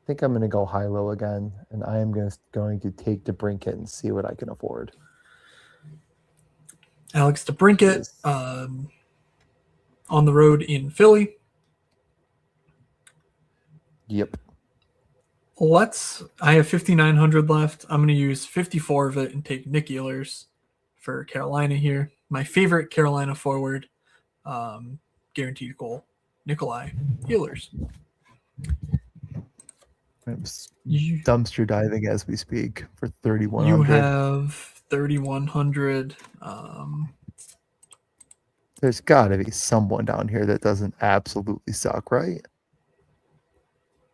C: think I'm going to go high-low again, and I am going to take DeBrincat and see what I can afford.
A: Alex DeBrincat on the road in Philly.
C: Yep.
A: I have 5,900 left. I'm going to use 54 of it and take Nick Ehlers for Carolina here. My favorite Carolina forward, guaranteed goal, Nikolai Ehlers.
B: I'm dumpster diving as we speak for 3,100.
A: You have 3,100.
B: There's got to be someone down here that doesn't absolutely suck, right?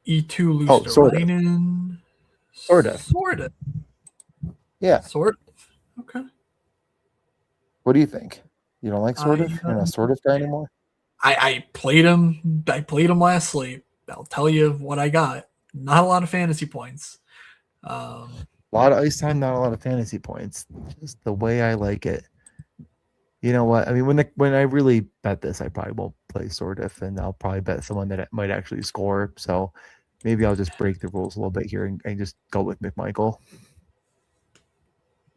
A: E2 Luosterainen.
C: Sort of.
A: Sort of.
C: Yeah.
A: Sort of. Okay.
C: What do you think? You don't like sort of? You're not a sort of guy anymore?
A: I played him. I played him last sleep. I'll tell you what I got. Not a lot of fantasy points.
C: A lot of ice time, not a lot of fantasy points. Just the way I like it. You know what? I mean, when I really bet this, I probably won't play sort of, and I'll probably bet someone that might actually score. So maybe I'll just break the rules a little bit here and just go with McMichael.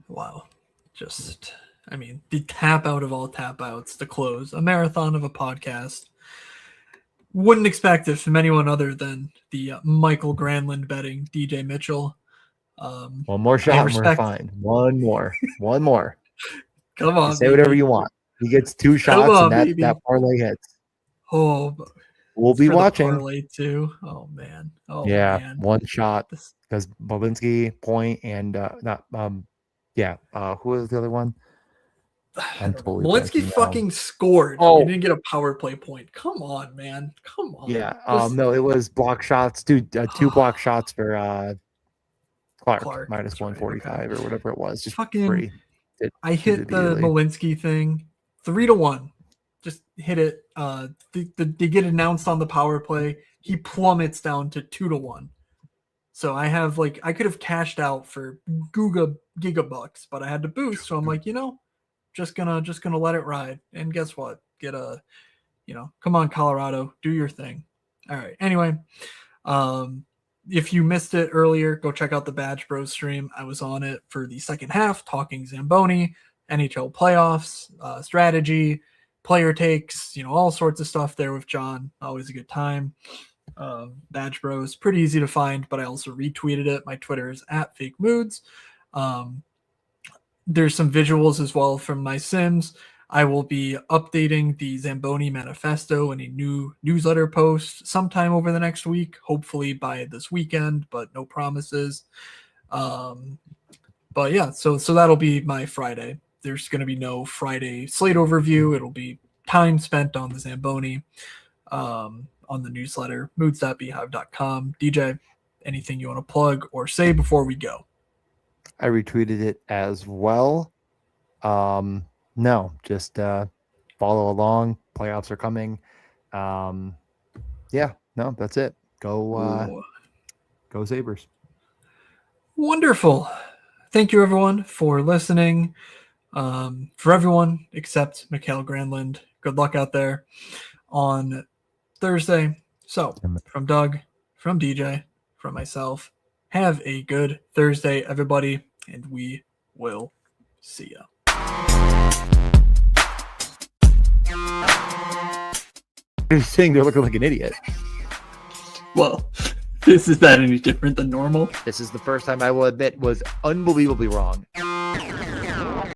A: Wow. Just, I mean, the tap out of all tap outs to close a marathon of a podcast. Wouldn't expect it from anyone other than the Michael Granlund betting DJ Mitchell.
C: One more shot and we're fine. One more.
A: Come on,
C: you say whatever you want. He gets 2 shots and that parlay hits.
A: Oh,
C: we'll be watching.
A: Parlay too. Oh man. Oh
C: yeah,
A: man.
C: 1 shot because Babinski, Point, and who was the other one?
A: Malinsky fucking scored.
C: Oh,
A: he didn't get a power play point. Come on, man. Come on.
C: Yeah. No, it was block shots. 2 block shots for Clark minus 145 or whatever it was. Just
A: fucking
C: free.
A: I hit the Malinsky thing 3-1. Just hit it. They get announced on the power play. He plummets down to 2-1. So I have I could have cashed out for gigabucks, but I had to boost. So I'm like, just gonna let it ride. And guess what? Get a, come on, Colorado, do your thing. All right. Anyway, if you missed it earlier, go check out the Badge Bros stream. I was on it for the second half, talking Zamboni, NHL playoffs, strategy, player takes, all sorts of stuff there with John. Always a good time. Badge Bros, pretty easy to find, but I also retweeted it. My Twitter is @FakeMoods. There's some visuals as well from my Sims. I will be updating the Zamboni manifesto in a new newsletter post sometime over the next week, hopefully by this weekend, but no promises. But yeah, so that'll be my Friday. There's going to be no Friday slate overview. It'll be time spent on the Zamboni, on the newsletter, moods.beehive.com. DJ, anything you want to plug or say before we go?
C: I retweeted it as well. No, just follow along. Playoffs are coming. That's it. Go Sabres.
A: Wonderful. Thank you, everyone, for listening. For everyone except Mikhail Granlund, good luck out there on Thursday. So, from Doug, from DJ, from myself, have a good Thursday, everybody, and we will see ya.
C: You're saying they're looking like an idiot.
A: Well, is that any different than normal?
C: This is the first time I will admit was unbelievably wrong.